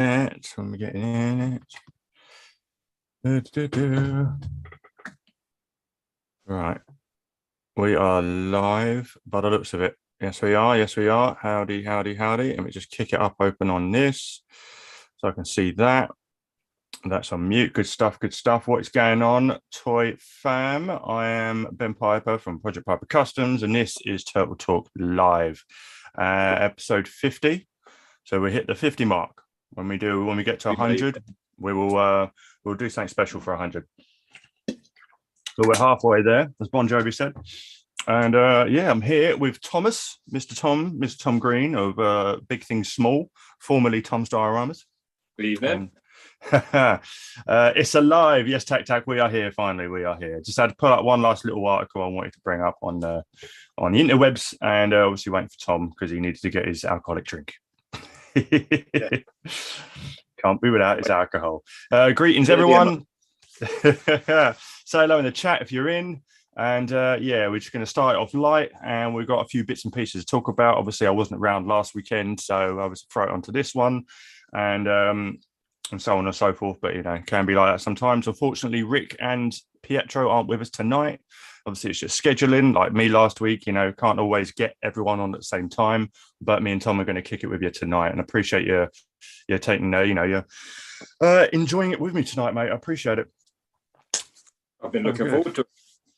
it. When we're getting in it. Right. We are live by the looks of it. Yes, we are. Yes, we are. Howdy, howdy, howdy. Let me just kick it up open on this so I can see that. That's on mute. Good stuff. Good stuff. What is going on, Toy Fam? I am Ben Piper from Project Piper Customs, and this is Turtle Talk Live, episode 50. So we hit the 50 mark. When we get to 100, we'll do something special for 100. So we're halfway there, as Bon Jovi said. And yeah, I'm here with Thomas, Mr. Tom Green of Big Things Small, formerly Tom's Dioramas. Good evening. It's alive. Yes, Tac, we are here. Finally, we are here. Just had to put up one last little article I wanted to bring up on the interwebs, and obviously waiting for Tom because he needed to get his alcoholic drink. Yeah. Can't be without his alcohol. Greetings, everyone. Say hello in the chat if you're in. And yeah, we're just going to start off light, and we've got a few bits and pieces to talk about. Obviously, I wasn't around last weekend, so I was thrown onto this one, and so on and so forth. But you know, it can be like that sometimes. Unfortunately, Rick and Pietro aren't with us tonight. Obviously, it's just scheduling, like me last week. You know, can't always get everyone on at the same time. But me and Tom are going to kick it with you tonight, and appreciate you taking you're enjoying it with me tonight, mate. I appreciate it. I've been looking forward to it.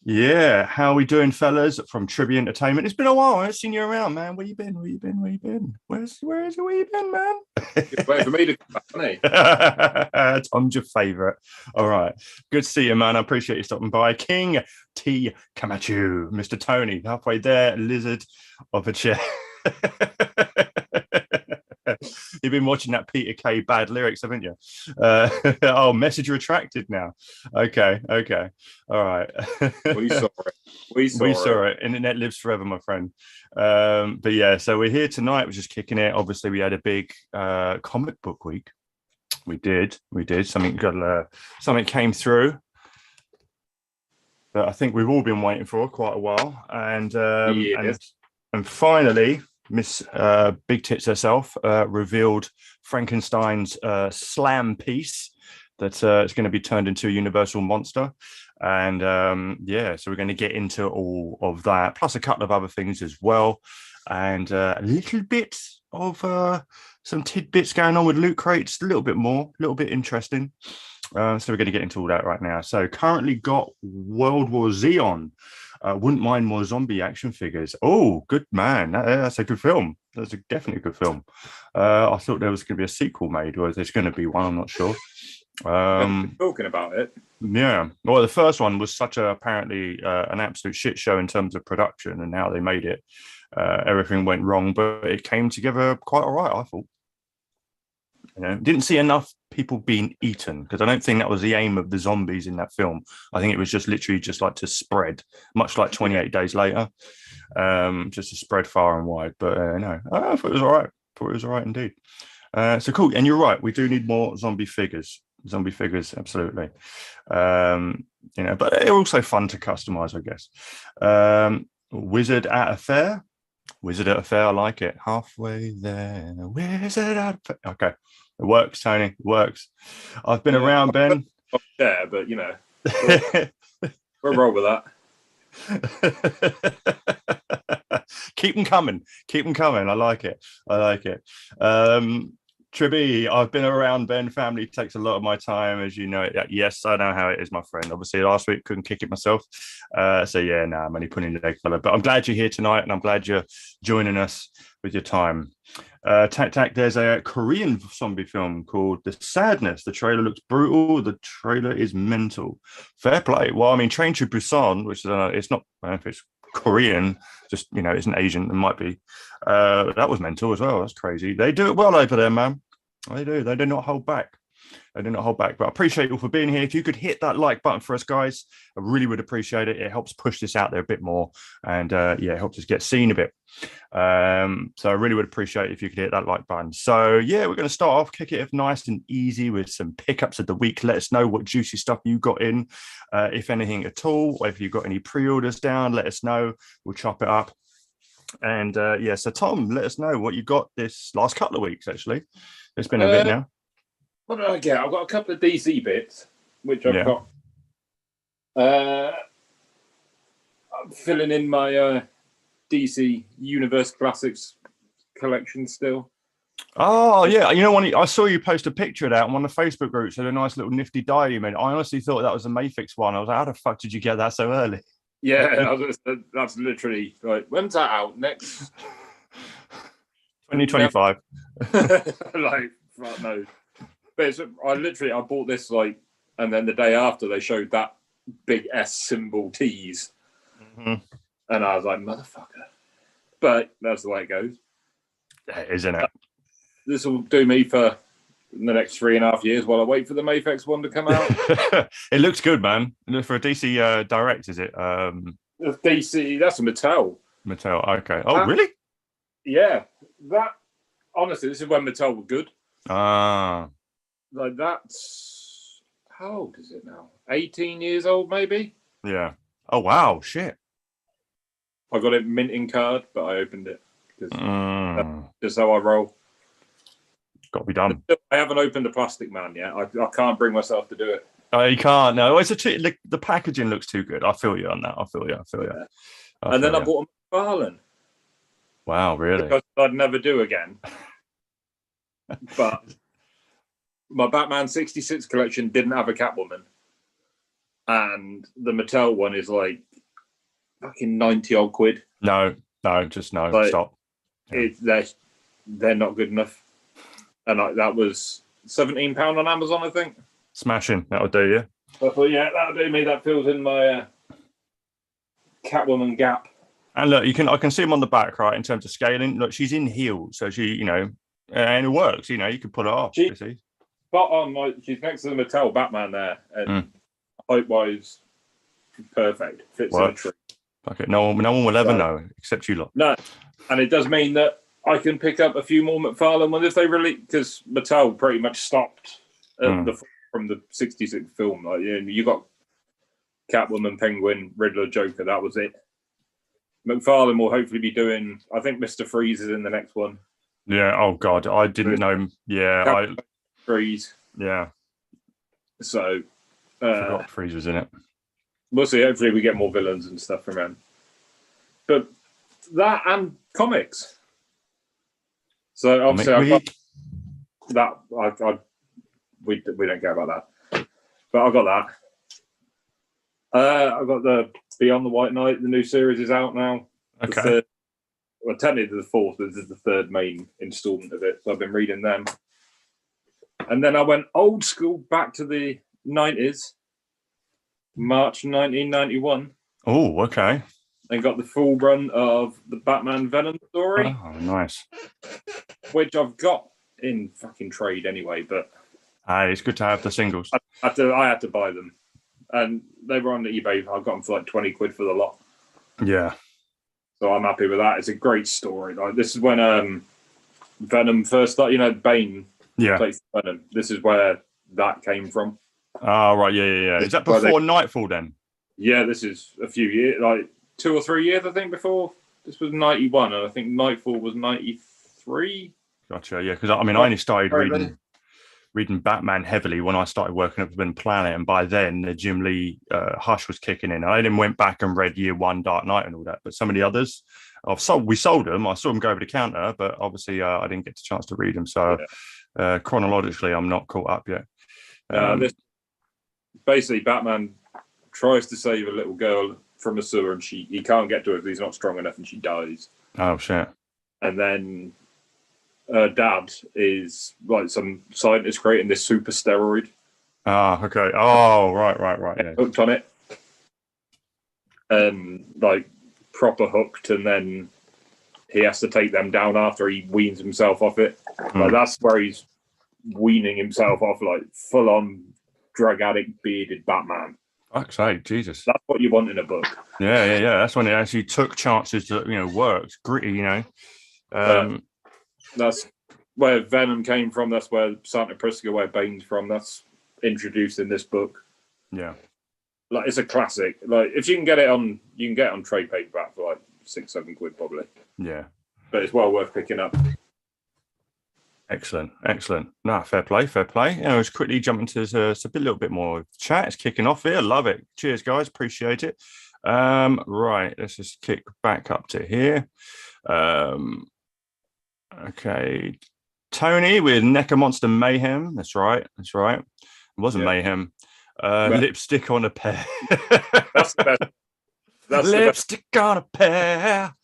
Yeah, how are we doing, fellas? From Trivia Entertainment. It's been a while. I haven't seen you around, man. Where you been? Where you been? Where you been, man? It's waiting for me to come back, hasn't he? Tom's your favourite. All right. Good to see you, man. I appreciate you stopping by. King T. Camacho, Mr. Tony, halfway there, lizard of a chair. You've been watching that Peter Kay bad lyrics, haven't you? Oh, message retracted now. Okay. All right. We saw it. We saw it. Internet lives forever, my friend. But yeah, so we're here tonight. We're just kicking it. Obviously, we had a big comic book week. We did. Something came through that I think we've all been waiting for quite a while. And finally, Miss Big Tits herself revealed Frankenstein's slam piece that it's going to be turned into a universal monster. And yeah, so we're going to get into all of that, plus a couple of other things as well. And a little bit of some tidbits going on with Loot Crates, a little bit interesting. So we're going to get into all that right now. So currently got World War Z on. Wouldn't mind more zombie action figures. Oh, good man. That's a good film. That's definitely a good film. I thought there was going to be a sequel made, or there's going to be one. I'm not sure. Talking about it. Yeah. Well, the first one was apparently an absolute shit show in terms of production and how they made it. Everything went wrong, but it came together quite all right, I thought. You know, didn't see enough people being eaten because I don't think that was the aim of the zombies in that film. I think it was just literally just like to spread, much like 28 Days Later, just to spread far and wide. But no, I thought it was all right. Indeed. So cool. And you're right. We do need more zombie figures. Absolutely. You know, but they're also fun to customize, I guess. Wizard at a fair. I like it. Halfway there. Wizard at a fair. Okay. It works, Tony. It works. I've been around, Ben. Yeah, but you know, we'll roll with that. Keep them coming. I like it. Tribby, I've been around, Ben. Family takes a lot of my time, as you know. Yes, I know how it is, my friend. Obviously, last week couldn't kick it myself. So yeah, I'm only putting the leg fella. But I'm glad you're here tonight, and I'm glad you're joining us with your time. Tac, there's a Korean zombie film called The Sadness. The trailer looks brutal. The trailer is mental. Fair play. Well, I mean, Train to Busan, which is it's not, I don't know if it's Korean, just, you know, it's an Asian, it might be. That was mental as well. That's crazy. They do it well over there, man. They do not hold back. But I appreciate you all for being here. If you could hit that like button for us, guys, I really would appreciate it. It helps push this out there a bit more, and yeah, it helps us get seen a bit. So I really would appreciate it if you could hit that like button. So yeah, we're going to start off, kick it nice and easy with some pickups of the week. Let us know what juicy stuff you got in, if anything at all, or if you've got any pre-orders down, let us know. We'll chop it up. And yeah, so Tom, let us know what you got this last couple of weeks. Actually, it's been a bit now. What did I get? I've got a couple of DC bits, which I've Yeah. got. I'm filling in my DC Universe Classics collection still. Oh yeah, you know, I saw you post a picture of that on one of the Facebook groups. Had a nice little nifty diary you made. I honestly thought that was a Mayfix one. I was like, how the fuck did you get that so early? Yeah, that's literally like, when's that out? Next 2025. like, fuck no. But I bought this like, and then the day after they showed that big S symbol tease, and I was like, motherfucker. But that's the way it goes. Yeah, isn't it? This will do me for the next 3.5 years while I wait for the Mayfix one to come out. It looks good, man. For a DC Direct, is it? DC, that's a Mattel. Mattel, okay. Oh, really? Yeah, that honestly, this is when Mattel were good. Ah, Like that's how old is it now? 18 years old, maybe. yeah. Oh wow, shit. I got it minting card, but I opened it because that's Mm, just how I roll. got to be done. I haven't opened the Plastic Man yet. I can't bring myself to do it. Oh, you can't. No, it's the packaging looks too good. I feel you on that. I feel you. Yeah. And then I bought a McFarlane. Wow, really? Because I'd never do again. But my Batman 66 collection didn't have a Catwoman. And the Mattel one is like fucking 90 odd quid. No, just no. Like, Stop. Yeah. They're not good enough. And that was £17 on Amazon, I think. Smashing. That'll do you. I thought, yeah, that'll do me. That fills in my Catwoman gap. And look, I can see him on the back, right? In terms of scaling, look, she's in heels, so she, and it works. You can pull it off. She's spot on. Like, she's next to the Mattel Batman there, and height-wise, perfect. Fits in a tree. Okay, no one will ever know except you lot. No, and it does mean that I can pick up a few more McFarlane ones if they release, because Mattel pretty much stopped from the 66 film. Like, you got Catwoman, Penguin, Riddler, Joker. That was it. McFarlane will hopefully be doing. I think Mr. Freeze is in the next one. Yeah. Oh God, I didn't know. Yeah. Freeze. Yeah. So. Forgot Freeze was in it. We'll see. Hopefully, we get more villains and stuff from him. But that and comics. So obviously, I've got that. We don't care about that. But I got that. I got the Beyond the White Knight. The new series is out now. Okay. Technically the fourth, but this is the third main installment of it. So I've been reading them. And then I went old school back to the 90s. March 1991. Oh, okay. And got the full run of the Batman Venom story. Oh, nice. Which I've got in fucking trade anyway, but It's good to have the singles. I had to buy them. And they were on eBay. I got them for like 20 quid for the lot. Yeah. So I'm happy with that. It's a great story. Like, this is when Venom first started, Bane plays Venom. This is where that came from. Oh, right. Yeah. Is that before Nightfall then? Yeah, this is a few years, like 2 or 3 years, I think, before. This was 91, and I think Nightfall was 93. Gotcha. Yeah, because I only started reading Batman heavily when I started working up in Planet, and by then the Jim Lee Hush was kicking in. I then went back and read Year One, Dark Knight, and all that. But some of the others, we sold them. I saw them go over the counter, but obviously I didn't get the chance to read them. So chronologically, I'm not caught up yet. Basically, Batman tries to save a little girl from a sewer, and he can't get to her because he's not strong enough, and she dies. Oh shit! And then her dad is like some scientist creating this super steroid. Ah, okay. Oh, right. Yeah. Hooked on it, and like proper hooked, and then he has to take them down after he weans himself off it. Like, that's where he's weaning himself off, like full on drug addict bearded Batman. Fuck's sake, Jesus. That's what you want in a book. Yeah. That's when it actually took chances to, worked. Gritty, That's where Venom came from. That's where Santa Prisca, where Bane's from. That's introduced in this book. Yeah. Like, it's a classic. Like, if you can get it on, trade paperback for like 6-7 quid probably. Yeah. But it's well worth picking up. Excellent, excellent. No, fair play, fair play. Let's quickly jump into a little bit more chat. It's kicking off here. Love it. Cheers, guys. Appreciate it. Right, let's just kick back up to here. Okay, Tony with NECA Monster Mayhem. That's right. That's right. It wasn't Mayhem. Lipstick on a pear. That's the best. That's lipstick on a pear.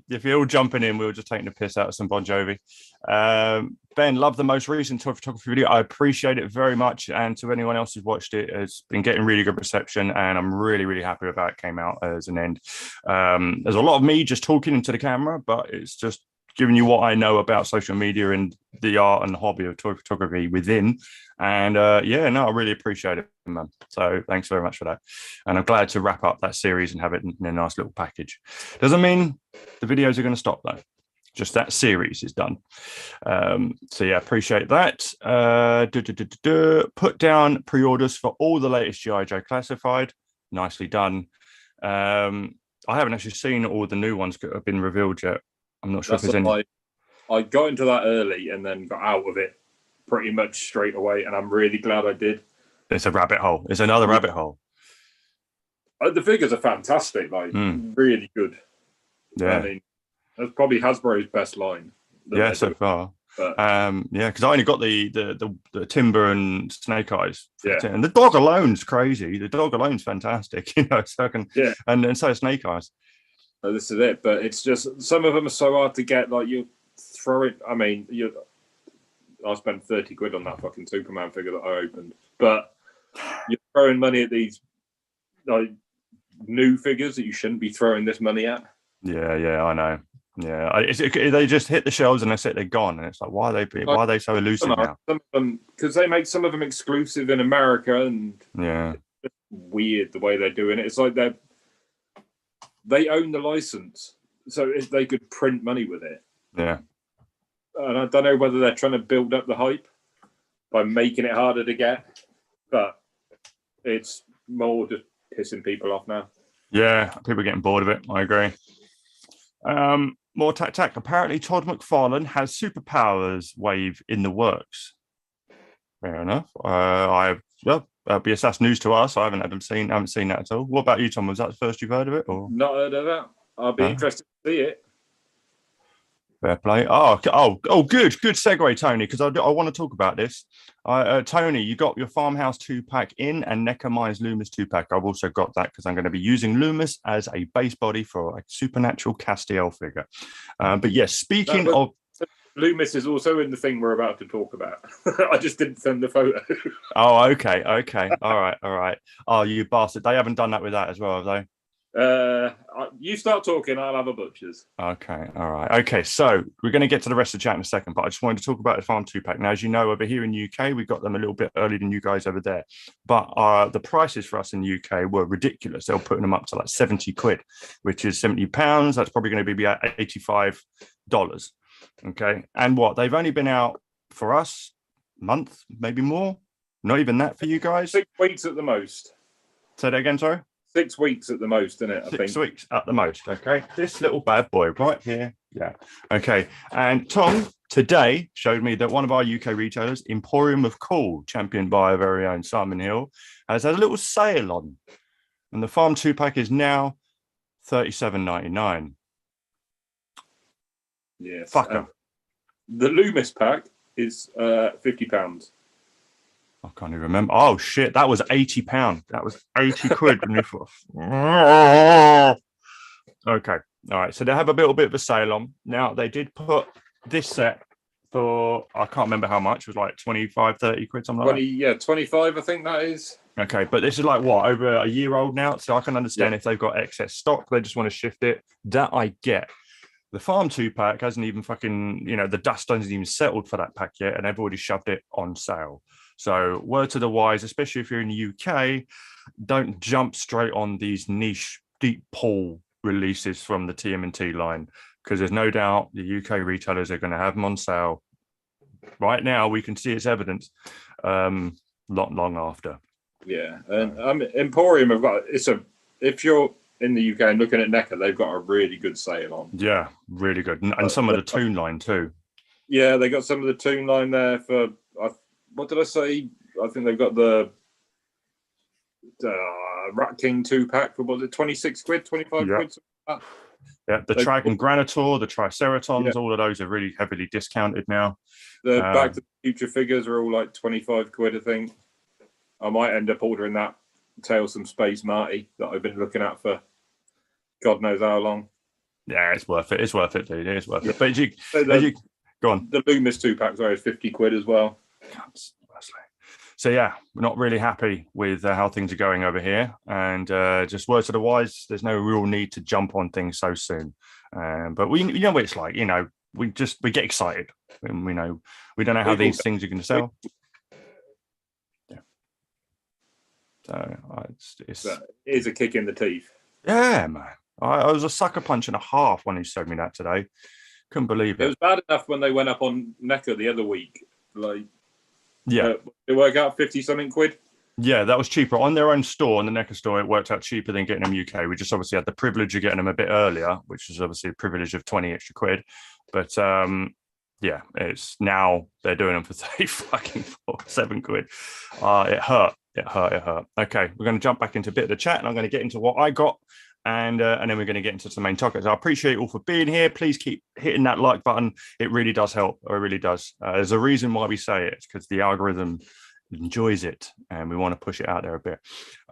If you're all jumping in, we were just taking the piss out of some Bon Jovi. Ben, love the most recent toy photography video. I appreciate it very much. And to anyone else who's watched it, it's been getting really good reception. And I'm really, really happy with how it came out as an end. There's a lot of me just talking into the camera, but it's just giving you what I know about social media and the art and hobby of toy photography within. And I really appreciate it, man. So thanks very much for that. And I'm glad to wrap up that series and have it in a nice little package. Doesn't mean the videos are going to stop though. Just that series is done. Appreciate that. Put down pre-orders for all the latest G.I. Joe Classified. Nicely done. I haven't actually seen all the new ones that have been revealed yet. I'm not sure if there's any. I got into that early and then got out of it pretty much straight away, and I'm really glad I did. It's a rabbit hole. It's another rabbit hole. The figures are fantastic, really good. Yeah, I mean, that's probably Hasbro's best line. Yeah, so far. But, because I only got the Timber and Snake Eyes. Yeah, and the dog alone's crazy. The dog alone's fantastic, So I can, and so Snake Eyes. So this is it, but it's just some of them are so hard to get. Like you throw it. I mean, I spent 30 quid on that fucking Superman figure that I opened, but you're throwing money at these like new figures that you shouldn't be throwing this money at. Yeah, I know. Yeah, they just hit the shelves and that's it. They're gone, and it's like, why are they so elusive now? Some of them, because they make some of them exclusive in America, and it's weird the way they're doing it. It's like they own the license, so they could print money with it. Yeah. And I don't know whether they're trying to build up the hype by making it harder to get, but it's more just pissing people off now. Yeah, people are getting bored of it. I agree. More tac. Apparently, Todd McFarlane has superpowers wave in the works. Fair enough. BS news to us. I haven't seen that at all. What about you, Tom? Was that the first you've heard of it? Or not heard of that? I'll be interested to see it. Fair play. Oh, good segue, Tony, because I want to talk about this. Tony, you got your Farmhouse 2-pack in and NECA Minds Loomis 2-pack. I've also got that because I'm going to be using Loomis as a base body for a Supernatural Castiel figure. But yes, speaking of... Loomis is also in the thing we're about to talk about. I just didn't send the photo. Oh, okay. All right. Oh, you bastard. They haven't done that with that as well, have they? You start talking, I'll have a butcher's. Okay, all right. Okay, so we're going to get to the rest of the chat in a second, but I just wanted to talk about the Farm 2-pack. Now, as you know, over here in the UK, we got them a little bit earlier than you guys over there, but the prices for us in the UK were ridiculous. They were putting them up to like 70 quid, which is £70. That's probably going to be at $85. Okay, and they've only been out for us a month, maybe more. Not even that for you guys. 6 weeks at the most. Say that again, sorry. 6 weeks at the most, isn't it? 6 weeks at the most. Okay, this little bad boy right here. Yeah. Okay, and Tom today showed me that one of our UK retailers, Emporium of Cool, championed by our very own Simon Hill, has had a little sale on, and the Farm 2-pack is now $37.99. Yes. Fucker. The Loomis pack is £50. I can't even remember. Oh shit, that was £80. That was 80 quid. Okay, all right. So they have a little bit of a sale on. Now they did put this set for, I can't remember how much. It was like 25, 30 quid, something like that. Yeah, 25. I think that is. Okay, but this is like what, over a year old now. So I can understand if they've got excess stock, they just want to shift it. That I get. The Farm 2-pack hasn't even fucking, the dust hasn't even settled for that pack yet, and they've already shoved it on sale. So word to the wise, especially if you're in the UK, don't jump straight on these niche deep pool releases from the TMNT line, because there's no doubt the UK retailers are going to have them on sale. Right now, we can see its evidence long after. Yeah, and Emporium have got if you're in the UK and looking at NECA, they've got a really good sale on. Yeah, really good, and some of the Toon line too. Yeah, they got some of the tune line there for. What did I say? I think they've got the Rat King 2-pack for, was it 26 quid, 25 quid? Yeah, the Dragon Granitor, the Triceratons, all of those are really heavily discounted now. The Back to the Future figures are all like 25 quid, I think. I might end up ordering that Tales from Space Marty that I've been looking at for God knows how long. Yeah, it's worth it. It's worth it, dude. It's worth it. But go on. The Loomis 2-pack, sorry, is 50 quid as well. So yeah, we're not really happy with how things are going over here, and just words to the wise, there's no real need to jump on things so soon. But we know what it's like. We get excited, and we don't know how these things are going to sell. Yeah. So it is a kick in the teeth. Yeah, man. I was a sucker punch and a half when he showed me that today. Couldn't believe it. It was bad enough when they went up on NECA the other week. Yeah, it worked out 50 something quid. Yeah, that was cheaper on their own store, on the NECA store. It worked out cheaper than getting them UK. We just obviously had the privilege of getting them a bit earlier, which is obviously a privilege of 20 extra quid. But yeah, it's now they're doing them for 7 quid. It hurt. Okay, we're going to jump back into a bit of the chat, and I'm going to get into what I got. And then we're going to get into some main topics. I appreciate you all for being here. Please keep hitting that like button. It really does help. It really does. There's a reason why we say it. It's because the algorithm enjoys it, and we want to push it out there a bit.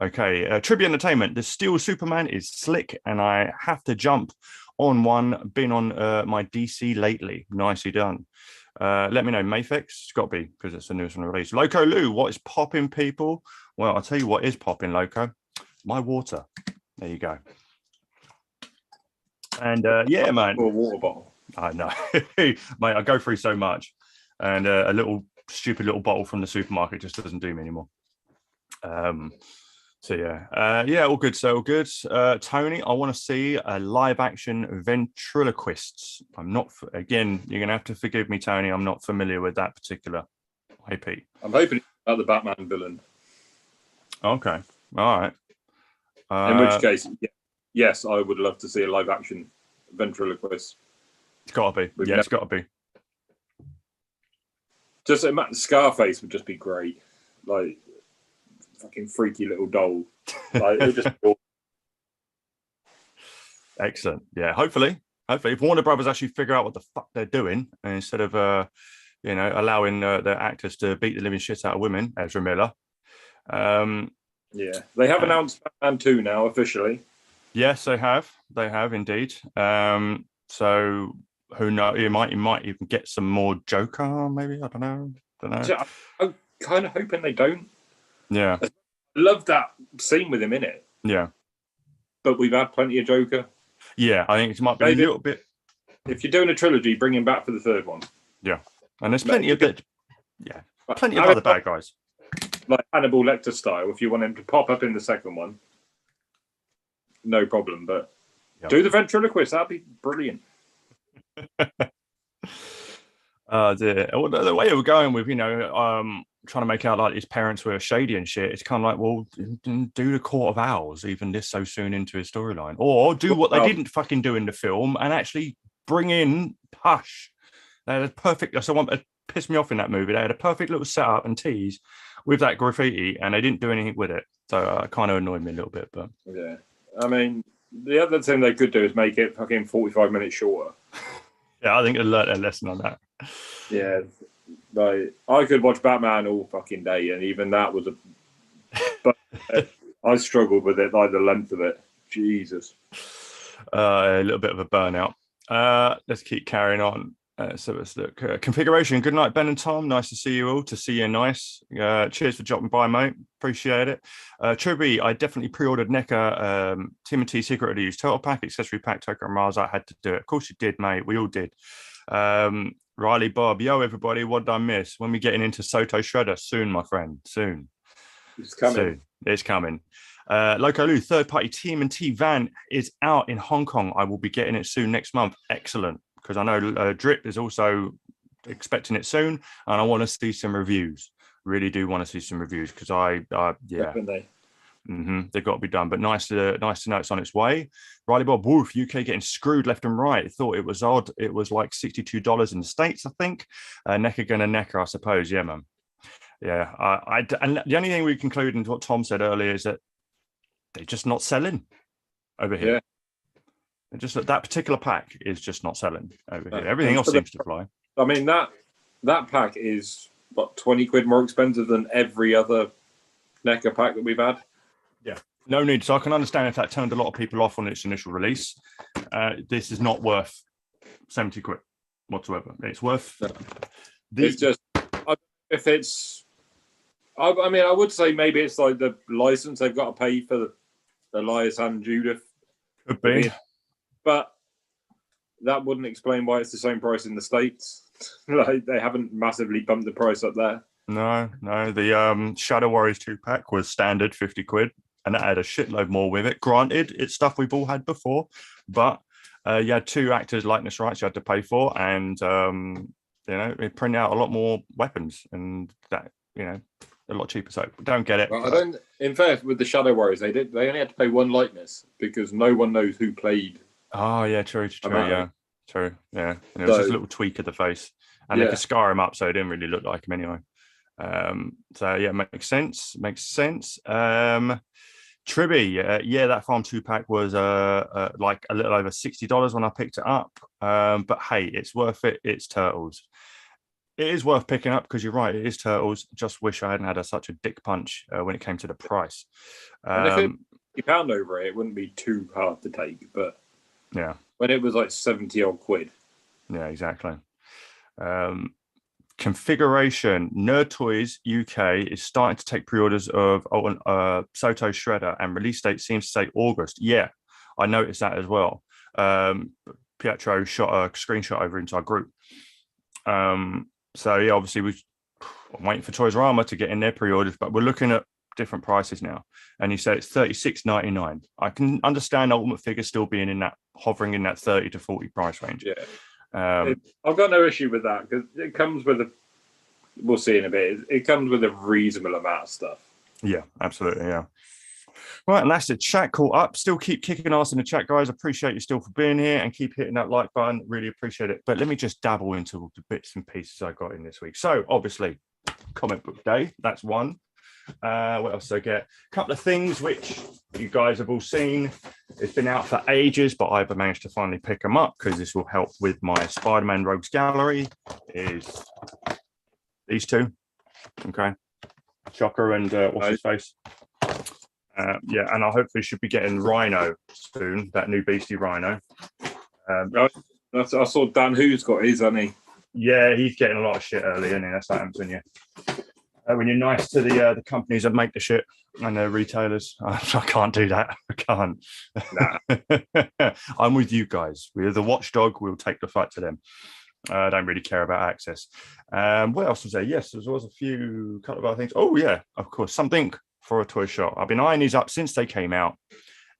Okay, Tribute Entertainment. The Steel Superman is slick, and I have to jump on one. Been on my DC lately. Nicely done. Let me know. Mayfix. It's got to be because it's the newest one released. Loco Lou, what is popping, people? Well, I'll tell you what is popping, Loco. My water. There you go. And yeah, man. Or a water bottle. I know. Mate, I go through so much. And a stupid little bottle from the supermarket just doesn't do me anymore. So yeah. All good. So all good. Tony, I want to see a live action ventriloquists. I'm not, again, you're going to have to forgive me, Tony. I'm not familiar with that particular IP. I'm hoping it's about the Batman villain. Okay. All right. In which case, yes, I would love to see a live action ventriloquist. It's got to be. It's got to be. Just Scarface would just be great. Like, fucking freaky little doll. Like, it just Excellent. Yeah, hopefully, if Warner Brothers actually figure out what the fuck they're doing, and instead of allowing their actors to beat the living shit out of women, Ezra Miller. Yeah, they have announced Batman 2 now officially. Yes, they have. They have indeed. So who knows? You might even get some more Joker. Maybe I don't know. I'm kind of hoping they don't. Yeah, I love that scene with him in it. Yeah, but we've had plenty of Joker. Yeah, I think it might be maybe a little bit. If you're doing a trilogy, bring him back for the third one. Yeah, and there's plenty of it. Yeah, plenty of other bad guys. Like Hannibal Lecter style, if you want him to pop up in the second one, no problem. But do the ventriloquist, that'd be brilliant. The way we're going with, trying to make out like his parents were shady and shit, it's kind of like, well, do the Court of Owls even this so soon into his storyline, or do what they didn't fucking do in the film and actually bring in Push. They had a perfect. So what pissed me off in that movie, they had a perfect little setup and tease with that graffiti, and they didn't do anything with it. So it kind of annoyed me a little bit. But yeah, I mean, the other thing they could do is make it fucking 45 minutes shorter. Yeah, I think they learned a lesson on that. Yeah, like I could watch Batman all fucking day, and even that was but I struggled with it, like the length of it. Jesus, a little bit of a burnout. Let's keep carrying on. So let's look. Configuration. Good night, Ben and Tom. Nice to see you all. To see you, nice. Cheers for dropping by, mate. Appreciate it. Truby, I definitely pre-ordered NECA TMNT Secret of the Use Total Pack, Accessory Pack, Token Miles. I had to do it. Of course you did, mate. We all did. Riley, Bob, yo, everybody. What did I miss? When we getting into Soto Shredder? Soon, my friend. Soon. It's coming. Soon. It's coming. Loco Lou, third-party TMNT van is out in Hong Kong. I will be getting it soon next month. Excellent. Because I know Drip is also expecting it soon, and I want to see some reviews. Really do want to see some reviews because yeah. Definitely. They've got to be done, but nice to know it's on its way. Riley Bob Wolf, UK getting screwed left and right. Thought it was odd. It was like $62 in the States, I think. NECA gonna NECA, I suppose. Yeah, man. Yeah. And the only thing we conclude into what Tom said earlier is that they're just not selling over here. Yeah. Just that particular pack is just not selling over here. Everything else seems to fly. I mean, that pack is what, 20 quid more expensive than every other NECA pack that we've had. Yeah, no need. So I can understand if that turned a lot of people off on its initial release. This is not worth 70 quid whatsoever. It's worth. It's just if it's. I mean, I would say maybe it's like the license they've got to pay for the Elias and Judith. Could be. But that wouldn't explain why it's the same price in the States. Like, they haven't massively bumped the price up there. No. The Shadow Warriors 2-pack was standard 50 quid, and that had a shitload more with it. Granted, it's stuff we've all had before, but you had 2 actors' likeness rights you had to pay for, and it printed out a lot more weapons, and that a lot cheaper. So don't get it. Well, I don't. In fact, with the Shadow Warriors, they only had to pay 1 likeness because no one knows who played. Oh yeah, true. Yeah, true. Yeah, and it was just a little tweak of the face, and they could scar him up, so it didn't really look like him anyway. So yeah, makes sense. Tribby, that Farm 2-pack was like a little over $60 when I picked it up. But hey, it's worth it. It's Turtles. It is worth picking up because you're right. It is Turtles. Just wish I hadn't had such a dick punch when it came to the price. And if £50 over it, it wouldn't be too hard to take. But yeah, when it was like 70 odd quid. Yeah, exactly. Configuration. Nerd Toys UK is starting to take pre-orders of Soto Shredder, and release date seems to say August. Yeah, I noticed that as well. Pietro shot a screenshot over into our group. So yeah, obviously I'm waiting for Toysrama to get in their pre-orders, but we're looking at different prices now. And you say it's $36.99. I can understand Ultimate Figure still being hovering in that 30 to 40 price range. Yeah. I've got no issue with that because it comes with we'll see in a bit. It comes with a reasonable amount of stuff. Yeah, absolutely. Yeah. Right, and that's the chat caught up. Still keep kicking ass in the chat, guys. Appreciate you still for being here and keep hitting that like button. Really appreciate it. But let me just dabble into the bits and pieces I got in this week. So obviously, comic book day. That's one. What else did I get? A couple of things which you guys have all seen. It's been out for ages, but I've managed to finally pick them up because this will help with my Spider-Man Rogues Gallery. Is these two, okay? Shocker and what's his face? And I hopefully should be getting Rhino soon. That new Beastie Rhino. I saw Dan Who's got his, hasn't he? Yeah, he's getting a lot of shit early, isn't he? That's what happens when you're nice to the companies that make the shit and the retailers. I can't do that. I can't. Nah. I'm with you guys. We're the watchdog. We'll take the fight to them. I don't really care about access. What else was there? Yes, there was a couple of other things. Oh, yeah, of course. Something for a toy shop. I've been eyeing these up since they came out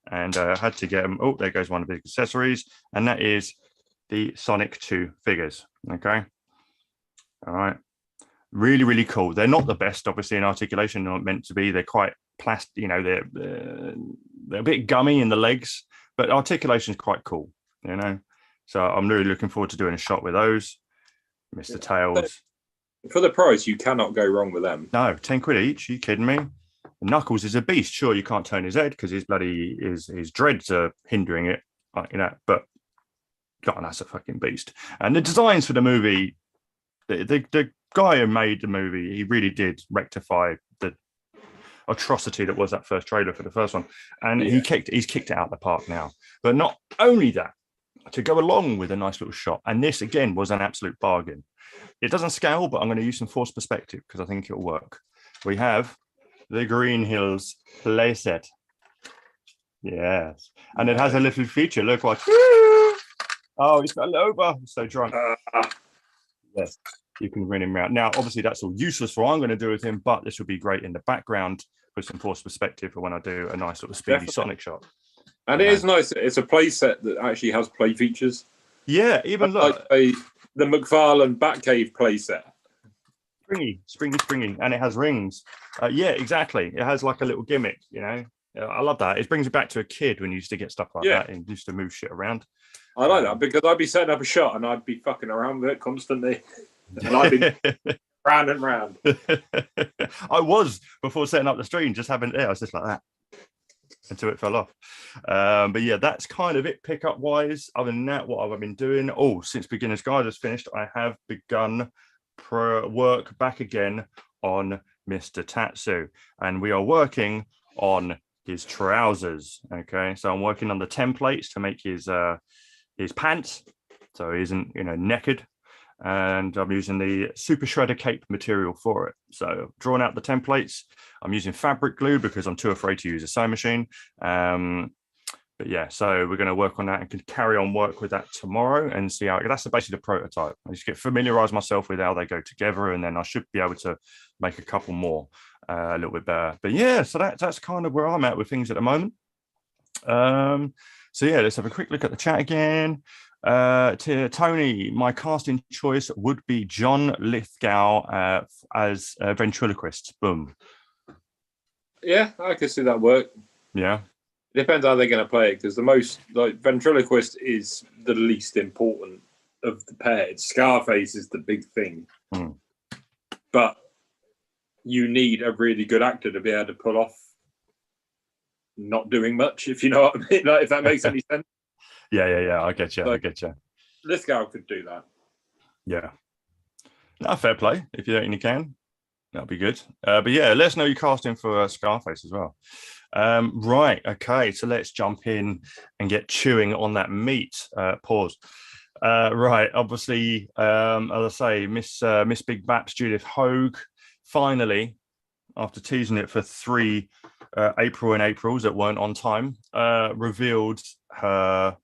and had to get them. Oh, there goes one of the big accessories. And that is the Sonic 2 figures. Okay. All right. Really, really cool. They're not the best, obviously, in articulation. They're not meant to be. They're quite plastic, they're a bit gummy in the legs, but articulation is quite cool, So I'm really looking forward to doing a shot with those. Mr. Tails. For the price, you cannot go wrong with them. No, 10 quid each. Are you kidding me? Knuckles is a beast. Sure, you can't turn his head because his dreads are hindering it, but God, that's a fucking beast. And the designs for the movie, the guy who made the movie, he really did rectify the atrocity that was that first trailer for the first one. And he's kicked it out of the park now. But not only that, to go along with a nice little shot. And this, again, was an absolute bargain. It doesn't scale, but I'm going to use some forced perspective because I think it'll work. We have the Green Hills playset. Yes. And it has a little feature. Look like, oh, he's got over. I'm so drunk. Yes, you can run him around. Now, obviously, that's all useless for what I'm going to do with him, but this would be great in the background with some forced perspective for when I do a nice little speedy Sonic shot. And it is nice. It's a play set that actually has play features. Yeah, even like the McFarlane Batcave play set. springy, and it has rings. Yeah, exactly. It has like a little gimmick, you know. I love that. It brings you back to a kid when you used to get stuff like that and used to move shit around. I like that because I'd be setting up a shot and I'd be fucking around with it constantly, and I'd be round and round. I was before setting up the stream, just having I was just like that until it fell off. But yeah, that's kind of it pickup wise. Other than that, what have I been doing? Oh, since Beginner's Guide has finished, I have begun work back again on Mr. Tatsu, and we are working on his trousers. Okay, so I'm working on the templates to make his pants, so he isn't, you know, naked. And I'm using the Super Shredder cape material for it. So I've drawn out the templates. I'm using fabric glue because I'm too afraid to use a sewing machine. But yeah, so we're going to work on that and can carry on work with that tomorrow and see how. That's basically the prototype. I just get familiarized myself with how they go together, and then I should be able to make a couple more a little bit better. But yeah, so that's kind of where I'm at with things at the moment. So yeah, let's have a quick look at the chat again. Tony, my casting choice would be John Lithgow as a ventriloquist. Boom. Yeah, I can see that work. Yeah. It depends how they're going to play it, because the most, like, ventriloquist is the least important of the pair. Scarface is the big thing. But you need a really good actor to be able to pull off not doing much, if you know what I mean. Like, if that makes any sense. Yeah. I get you. So, I get you. Lithgow could do that. Yeah. No, fair play. If you don't, you can. That'll be good. But yeah, let us know you're casting for Scarface as well. Right. Okay. So let's jump in and get chewing on that meat. Pause. Right. Obviously, as I say, Miss Big Baps Judith Hogue finally, after teasing it for 3 April and Aprils that weren't on time, revealed her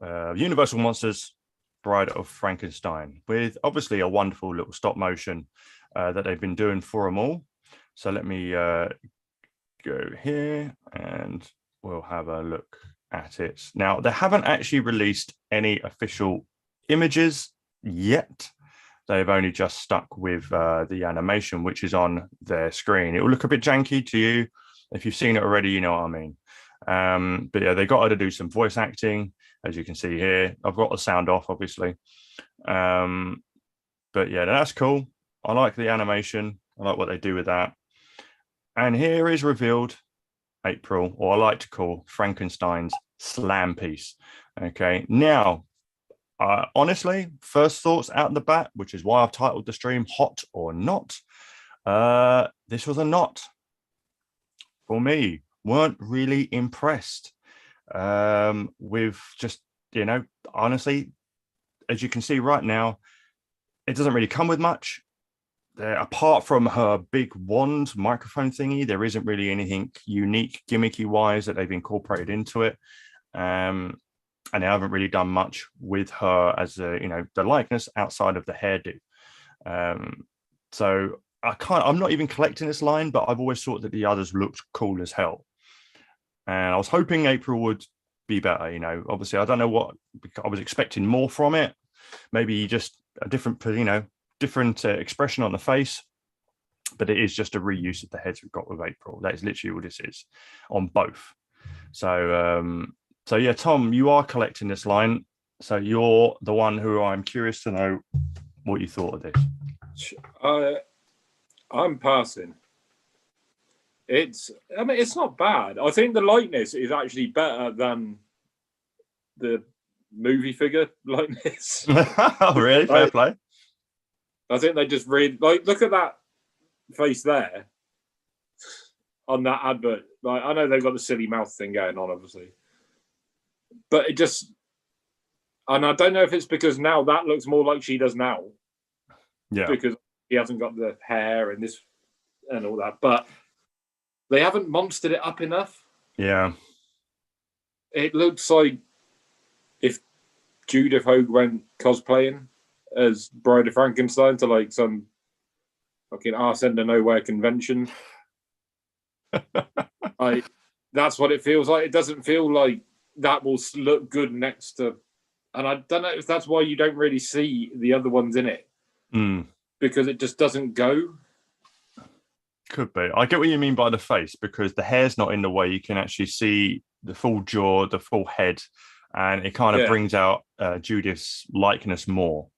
Universal Monsters Bride of Frankenstein with obviously a wonderful little stop motion that they've been doing for them all. So let me go here and we'll have a look at it. Now, they haven't actually released any official images yet. They've only just stuck with the animation, which is on their screen. It will look a bit janky to you. If you've seen it already, you know what I mean. But yeah, they got her to do some voice acting, as you can see here. I've got the sound off, obviously. But yeah, that's cool. I like the animation. I like what they do with that. And here is revealed April, or I like to call Frankenstein's slam piece. Okay, now, honestly, first thoughts out the bat, which is why I've titled the stream Hot or Not. This was a not for me. Weren't really impressed with just, you know, honestly, as you can see right now, it doesn't really come with much. Apart from her big wand microphone thingy, there isn't really anything unique, gimmicky wise that they've incorporated into it. And they haven't really done much with her as a, you know, the likeness outside of the hairdo. So I'm not even collecting this line, but I've always thought that the others looked cool as hell. And I was hoping April would be better, you know. Obviously, I don't know what, I was expecting more from it. Maybe just a different, you know, different expression on the face, but it is just a reuse of the heads we've got with April. That is literally what this is on both. So yeah, Tom, you are collecting this line, so you're the one who I'm curious to know what you thought of this. I'm passing. It's not bad. I think the likeness is actually better than the movie figure likeness. Oh, really? Fair play. I think they just read, like, look at that face there on that advert. Like, I know they've got the silly mouth thing going on, obviously, but it just, and I don't know if it's because now that looks more like she does now. Yeah. Because he hasn't got the hair and this and all that, but they haven't monstered it up enough. Yeah. It looks like if Judith Hogue went cosplaying as Bride of Frankenstein to like some fucking arse end of nowhere convention. That's what it feels like. It doesn't feel like that will look good next to, and I don't know if that's why you don't really see the other ones in it. because it just doesn't go. Could be. I get what you mean by the face, because the hair's not in the way. You can actually see the full jaw, the full head, and it kind of brings out Judith's likeness more.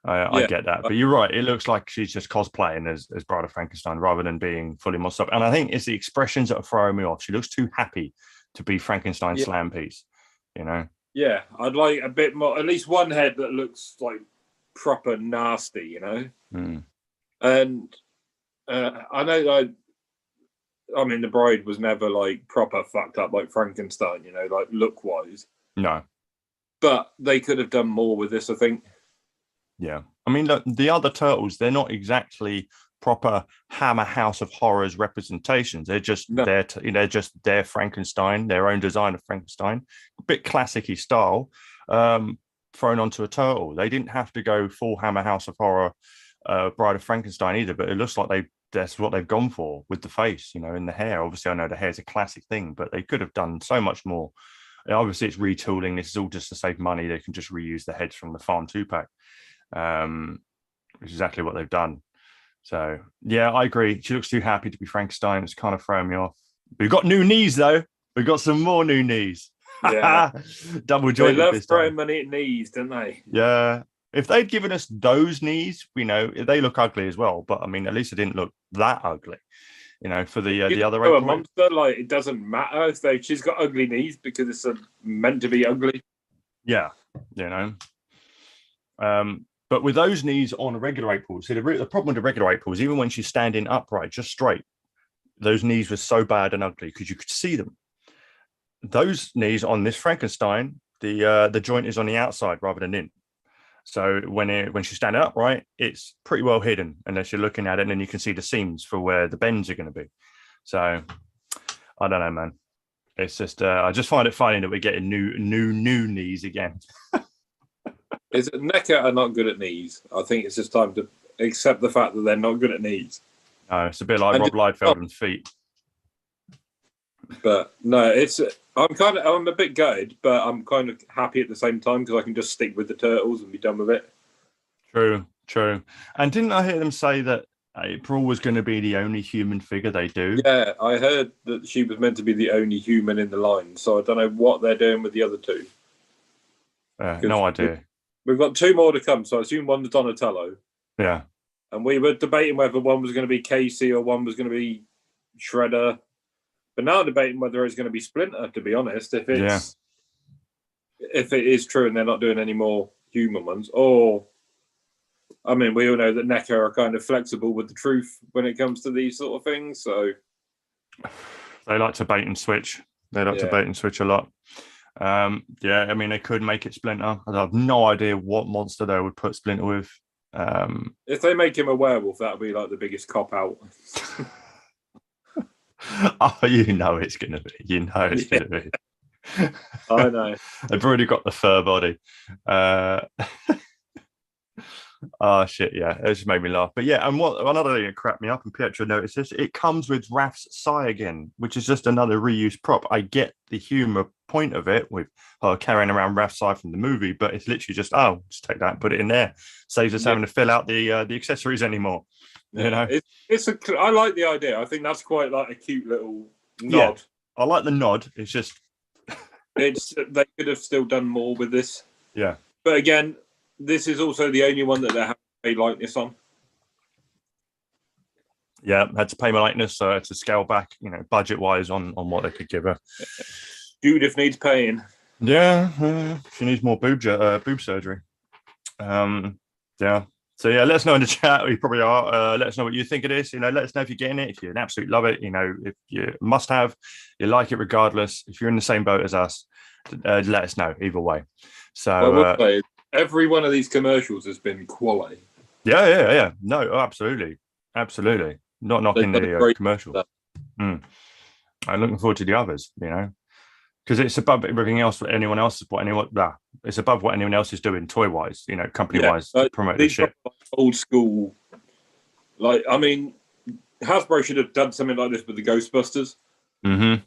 I get that. But you're right. It looks like she's just cosplaying as Bride of Frankenstein rather than being fully mossed up. And I think it's the expressions that are throwing me off. She looks too happy to be Frankenstein slam piece, you know? Yeah, I'd like a bit more, at least one head that looks like proper nasty, you know? And I know, like, I mean, the bride was never like proper fucked up like Frankenstein, you know, like look wise. No. But they could have done more with this, I think. Yeah. I mean, look, the other turtles, they're not exactly proper Hammer House of Horrors representations. They're just they're just their Frankenstein, their own design of Frankenstein, a bit classic-y style, thrown onto a turtle. They didn't have to go full Hammer House of Horror Bride of Frankenstein either, but it looks like that's what they've gone for with the face, you know, and the hair. Obviously, I know the hair is a classic thing, but they could have done so much more. And obviously, it's retooling. This is all just to save money. They can just reuse the heads from the Farm 2-pack, which is exactly what they've done. So, yeah, I agree. She looks too happy to be Frankenstein. It's kind of throwing me off. We've got new knees, though. We've got some more new knees. Yeah. Double jointed. They love throwing money at knees, don't they? Yeah. If they'd given us those knees, you know, they look ugly as well. But, I mean, at least it didn't look that ugly, you know, for the other a monster, like, it doesn't matter if she's got ugly knees because it's meant to be ugly. Yeah, you know. But with those knees on a regular April, see, the problem with the regular April is even when she's standing upright, just straight, those knees were so bad and ugly because you could see them. Those knees on this Frankenstein, the joint is on the outside rather than in. So when she's standing upright, it's pretty well hidden unless you're looking at it, and then you can see the seams for where the bends are going to be. So I don't know, man. It's just I just find it funny that we're getting new knees again. Is it NECA are not good at knees? I think it's just time to accept the fact that they're not good at knees. No, it's a bit like Rob Liefeld and feet. But no, I'm a bit gutted, but I'm kind of happy at the same time because I can just stick with the turtles and be done with it. True. And didn't I hear them say that April was going to be the only human figure they do? Yeah, I heard that she was meant to be the only human in the line. So I don't know what they're doing with the other two. No idea. We've got two more to come, so I assume one's Donatello. Yeah. And we were debating whether one was going to be Casey or one was going to be Shredder. But now I'm debating whether it's going to be Splinter, to be honest, if it is true and they're not doing any more human ones. Or, I mean, we all know that NECA are kind of flexible with the truth when it comes to these sort of things. So they like to bait and switch. They like to bait and switch a lot. I mean, they could make it Splinter. I have no idea what monster they would put Splinter with. If they make him a werewolf, that would be like the biggest cop out. Oh, you know it's going to be. You know it's going to be. I know. They've already got the fur body. Oh, shit, yeah. It just made me laugh. But yeah, and another thing that cracked me up, and Pietro noticed this, it comes with Raph's sigh again, which is just another reused prop. I get the humour point of it with her carrying around Raph's sigh from the movie, but it's literally just, just take that and put it in there. Saves us having to fill out the accessories anymore. You know, I like the idea. I think that's quite like a cute little nod. Yeah, I like the nod. It's just they could have still done more with this. Yeah, but again, this is also the only one that they have to pay likeness on. Yeah, had to pay my likeness, so I had to scale back, you know, budget wise on what they could give her. Judith needs paying. Yeah, she needs more boob surgery. Yeah. So yeah, let us know in the chat. We probably are. Let us know what you think of this. You know, let us know if you're getting it. If you absolutely love it, you know, if you must have, you like it regardless. If you're in the same boat as us, let us know either way. So I will say, every one of these commercials has been quality. Yeah. No, absolutely. Not knocking the commercial. I'm looking forward to the others. You know, because it's above everything else. It's above what anyone else is doing toy wise. You know, company wise to promote this shit. Old school. Like, I mean, Hasbro should have done something like this with the Ghostbusters. Mm-hmm.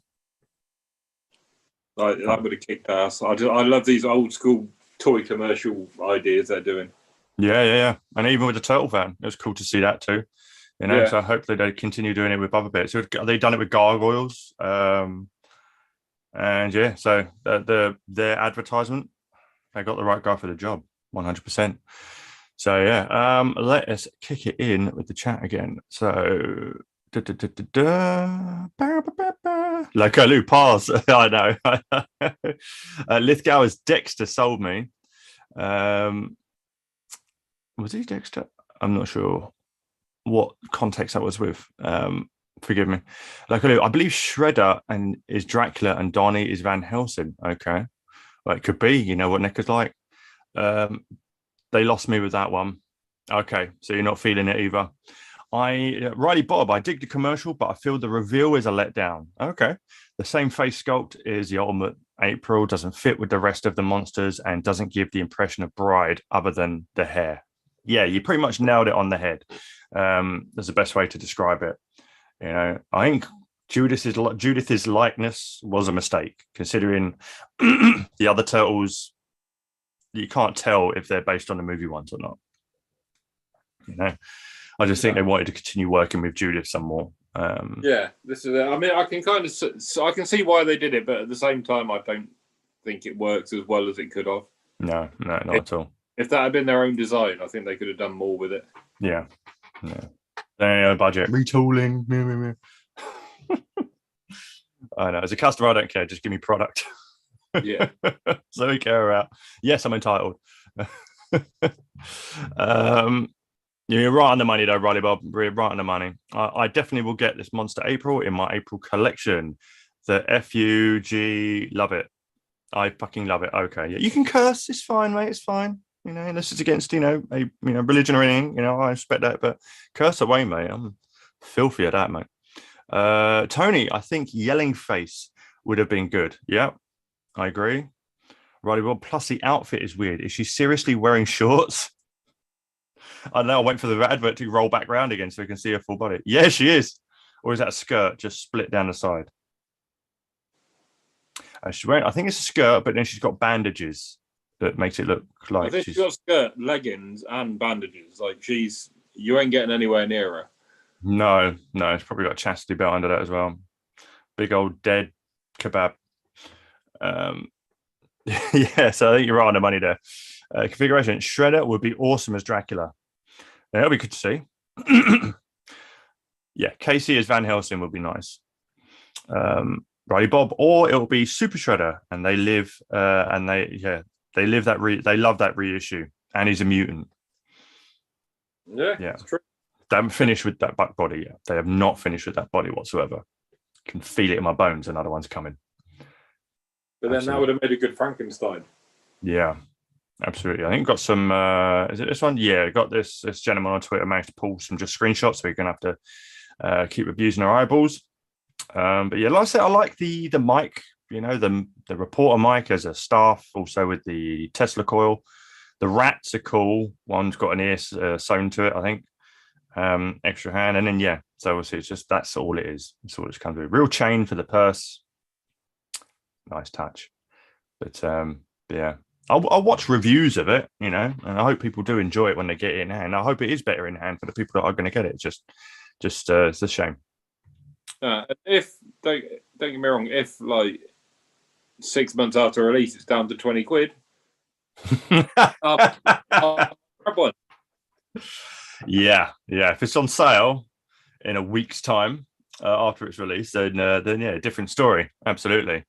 Like, that would have kicked ass. I love these old school toy commercial ideas they're doing. Yeah. And even with the turtle van, it was cool to see that too. You know, Yeah. so hopefully they continue doing it with other bits. So they've done it with gargoyles. And yeah, so their advertisement, they got the right guy for the job, 100%. So yeah, let us kick it in with the chat again. So like a Lou pause. I know. Lithgow's Dexter sold me. Was he Dexter? I'm not sure what context that was with. Forgive me. Like I believe Shredder and is Dracula and Donnie is Van Helsing. Okay. Well, it could be, you know what NECA's like. They lost me with that one. Okay, so you're not feeling it either. Riley Bob, I dig the commercial, but I feel the reveal is a letdown. Okay. The same face sculpt is the ultimate April, doesn't fit with the rest of the monsters and doesn't give the impression of Bride other than the hair. Yeah, you pretty much nailed it on the head. That's the best way to describe it. You know, I think Judith's likeness was a mistake, considering the other turtles, you can't tell if they're based on the movie ones or not. You know, I just think they wanted to continue working with Judith some more. Yeah, this is it. I mean, I can see why they did it, but at the same time, I don't think it works as well as it could have. No, not at all. If that had been their own design, I think they could have done more with it. Yeah. Budget retooling. I know. As a customer, I don't care. Just give me product. Yeah. So we care about. Yes, I'm entitled. You're right on the money, though, Riley Bob. We're right on the money. I definitely will get this Monster April in my April collection. The FUG, love it. I fucking love it. Okay, yeah, you can curse. It's fine, mate. It's fine. You know, unless it's against religion or anything. You know, I respect that. But curse away, mate. I'm filthy at that, mate. Tony, I think Yelling Face would have been good. Yeah, I agree. Riley Bob. Plus, the outfit is weird. Is she seriously wearing shorts? I don't know. I'll wait for the advert to roll back round again so we can see her full body. Yeah, she is. Or is that a skirt just split down the side? She's wearing, I think it's a skirt, but then she's got bandages that makes it look like I think she's got skirt, leggings, and bandages. Like you ain't getting anywhere near her. No, it's probably got a chastity belt under that as well. Big old dead kebab. Yeah, so I think you're right on the money there. Configuration: Shredder would be awesome as Dracula. That'll be good to see. Yeah, Casey as Van Helsing would be nice. Riley Bob, or it'll be Super Shredder, and they live they love that reissue, and he's a mutant. Yeah, that's true. They haven't finished with that body yet. They have not finished with that body whatsoever. Can feel it in my bones. Another one's coming. But then that would have made a good Frankenstein. Yeah, absolutely. I think got some. Is it this one? Yeah, got this gentleman on Twitter managed to pull some just screenshots, so we're gonna have to keep abusing our eyeballs. But yeah, like I said, I like the mic. You know, the reporter mic as a staff, also with the Tesla coil. The rats are cool. One's got an ear sewn to it, I think. Extra hand, and then yeah. So obviously, it's just that's all it is. That's all it's comes with. Real chain for the purse. Nice touch. But yeah, I'll watch reviews of it, you know, and I hope people do enjoy it when they get it in hand. I hope it is better in hand for the people that are going to get it. Just it's a shame. If don't get me wrong, if like 6 months after release it's down to 20 quid, I'll grab one. Yeah. If it's on sale in a week's time after it's released, then yeah, different story. Absolutely.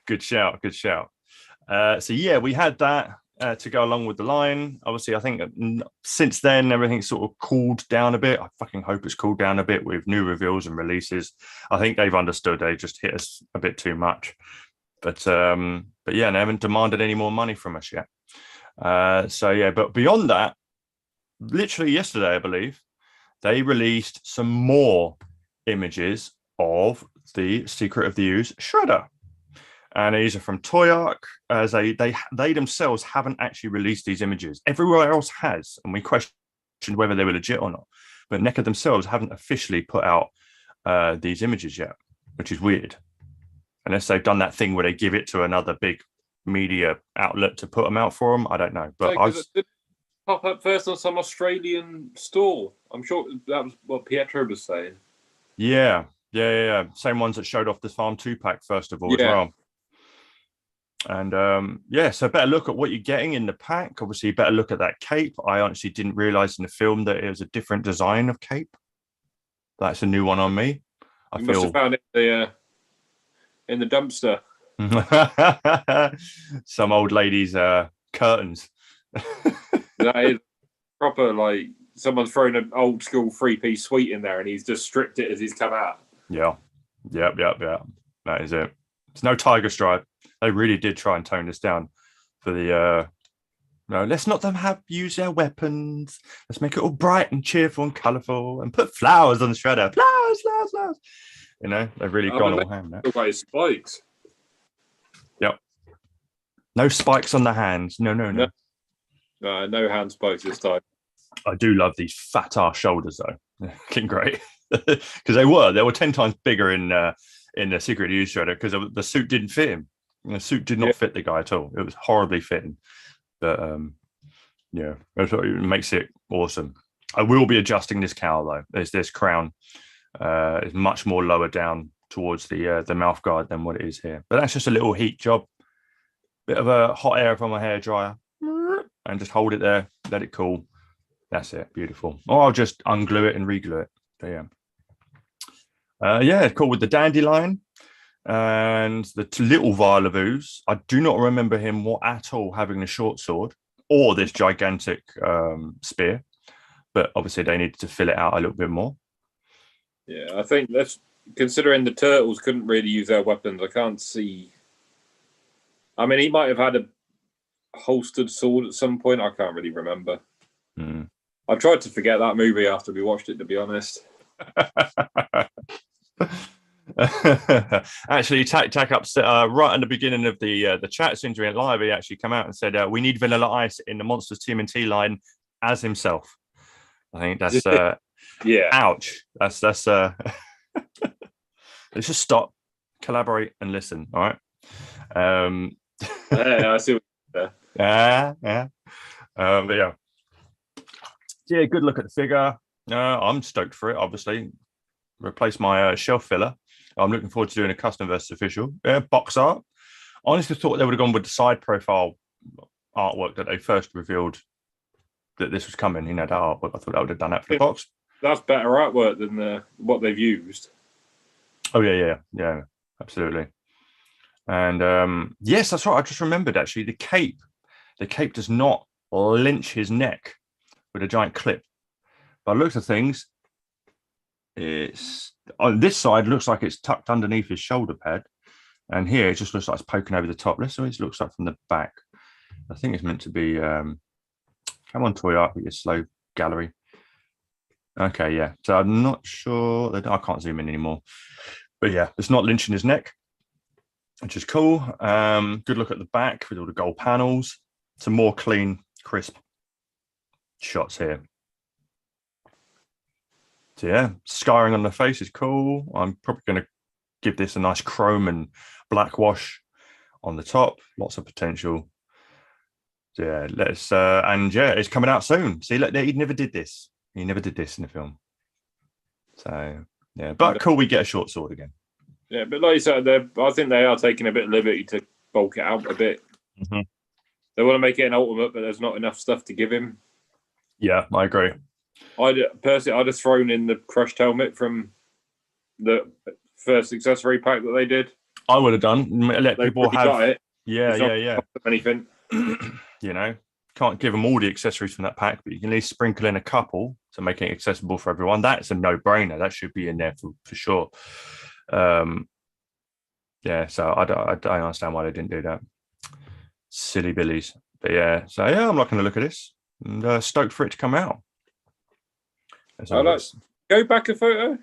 Good shout. So yeah, we had that to go along with the line. Obviously, I think since then everything's sort of cooled down a bit. I fucking hope it's cooled down a bit with new reveals and releases. I think they've understood they just hit us a bit too much. But yeah, they haven't demanded any more money from us yet. So yeah, but beyond that, literally yesterday, I believe, they released some more images of the Secret of the Ooze Shredder. And these are from Toy Arc, as they themselves haven't actually released these images. Everywhere else has, and we questioned whether they were legit or not. But NECA themselves haven't officially put out these images yet, which is weird. Unless they've done that thing where they give it to another big media outlet to put them out for them. I don't know, but it did pop up first on some Australian stall. I'm sure that was what Pietro was saying. Yeah. Same ones that showed off the Farm 2-pack first of all as well. And so better look at what you're getting in the pack. Obviously, you better look at that cape. I honestly didn't realize in the film that it was a different design of cape. That's a new one on me. You must have found it in the dumpster. Some old lady's curtains. That is proper, like someone's thrown an old school 3-piece suite in there and he's just stripped it as he's come out. Yeah. That is it. It's no tiger stripe. They really did try and tone this down for the no, let's not use their weapons. Let's make it all bright and cheerful and colourful and put flowers on the shredder. Flowers. You know, they've really gone all ham now. By spikes. Yep. No spikes on the hands. No. No hand spikes this time. I do love these fat ass shoulders though. Looking great. Because they were 10 times bigger in the Secret Use Shredder because the suit didn't fit him. The suit did not fit the guy at all. It was horribly fitting. But that's what makes it awesome. I will be adjusting this cowl though. There's this crown is much more lower down towards the mouth guard than what it is here. But that's just a little heat job. Bit of a hot air from my hairdryer and just hold it there, let it cool. That's it. Beautiful. Or I'll just unglue it and reglue it. But cool with the dandelion and the little vial of ooze. I do not remember him at all having a short sword or this gigantic spear, but obviously they needed to fill it out a little bit more. Yeah, I think that's considering the turtles couldn't really use their weapons. I can't see. I mean, he might have had a holstered sword at some point. I can't really remember. I tried to forget that movie after we watched it, to be honest. Actually, Tack up right at the beginning of the chat, since we went live, he actually came out and said we need Vanilla Ice in the Monsters TMNT line as himself. I think that's ouch. That's let's just stop, collaborate, and listen. All right. I see what you're there. But yeah, good look at the figure. I'm stoked for it. Obviously, replace my shelf filler. I'm looking forward to doing a custom versus official. Box art. I honestly thought they would have gone with the side profile artwork that they first revealed that this was coming. You know, that artwork. I thought that would have done that for the box. That's better artwork than what they've used. Oh yeah, absolutely. And yes, that's right. I just remembered actually the cape. The cape does not lynch his neck with a giant clip. By the looks of things, it's on this side looks like it's tucked underneath his shoulder pad, and here it just looks like it's poking over the top. Let's see what it looks like from the back. I think it's meant to be. Come on, toy art with your slow gallery. Okay, yeah. So I'm not sure that I can't zoom in anymore, but yeah, it's not lynching his neck, which is cool. Good look at the back with all the gold panels. Some more clean, crisp shots here. So yeah, scarring on the face is cool. I'm probably going to give this a nice chrome and black wash on the top. Lots of potential. So yeah, it's coming out soon. See, look, he never did this. He never did this in the film. So yeah, but cool, we get a short sword again. Yeah, but like you said, I think they are taking a bit of liberty to bulk it out a bit. Mm-hmm. They want to make it an ultimate, but there's not enough stuff to give him. Yeah, I agree. I'd have thrown in the crushed helmet from the first accessory pack that they did. I would have done. Let people have it. Yeah. Anything. You know, can't give them all the accessories from that pack, but you can at least sprinkle in a couple to make it accessible for everyone. That's a no-brainer. That should be in there for sure. Yeah, so I don't understand why they didn't do that. Silly billies. But yeah, so yeah, I'm not going to look at this. And stoked for it to come out. Go back a photo.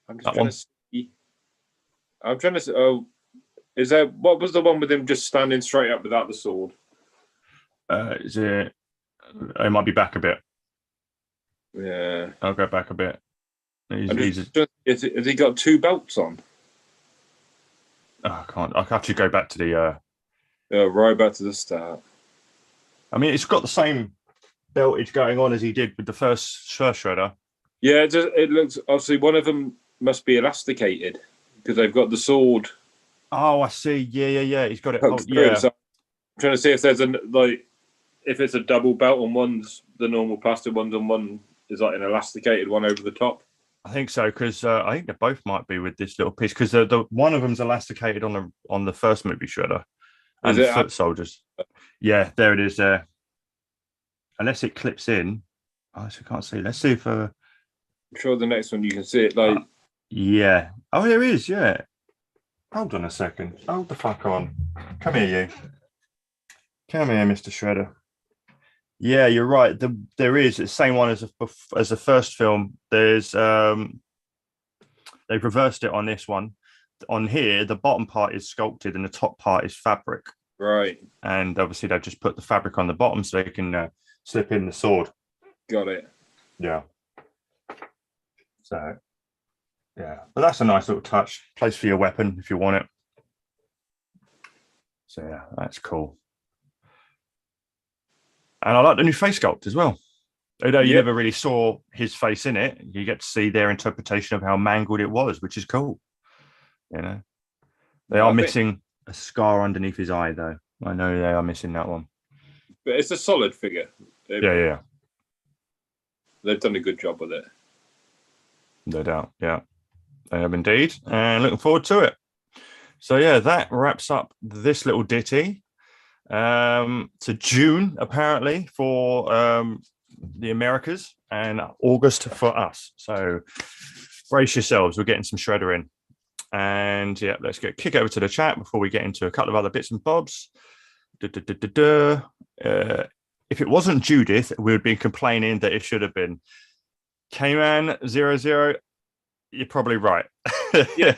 I'm just trying to see. I'm trying to see. Oh, is there? What was the one with him just standing straight up without the sword? Is it? It might be back a bit. Yeah, I'll go back a bit. Has he got two belts on? I can't. I have to go back to the. Right back to the start. I mean, it's got the same beltage going on as he did with the first shredder. Yeah, it looks, obviously one of them must be elasticated because they've got the sword. Oh, I see. Yeah. He's got it. Oh, yeah. So I'm trying to see if there's if it's a double belt on one's, the normal plastic ones on one is like an elasticated one over the top. I think so, because I think they both might be with this little piece, because the one of them's elasticated on the first movie shredder and foot soldiers. Yeah, there it is there. Unless it clips in. Oh, I can't see. Let's see if I'm sure the next one you can see it like yeah. Oh, there is, yeah. Hold on a second. Hold the fuck on. Come here, you. Come here, Mr. Shredder. Yeah, you're right. There is the same one as the first film. There's they've reversed it on this one. On here, the bottom part is sculpted and the top part is fabric. Right. And obviously they've just put the fabric on the bottom so they can slip in the sword. Got it. Yeah. So, yeah. But that's a nice little touch. Place for your weapon if you want it. So, yeah, that's cool. And I like the new face sculpt as well. Although you never really saw his face in it, you get to see their interpretation of how mangled it was, which is cool. You know, they are missing a scar underneath his eye, though. I know they are missing that one. But it's a solid figure. Yeah. They've done a good job with it. No doubt. Yeah, they have indeed. And looking forward to it. So, yeah, that wraps up this little ditty. To June, apparently, for the Americas and August for us. So brace yourselves. We're getting some shredder in. And yeah, let's kick over to the chat before we get into a couple of other bits and bobs. If it wasn't Judith, we would be complaining that it should have been. K-Man00, you're probably right. Yeah.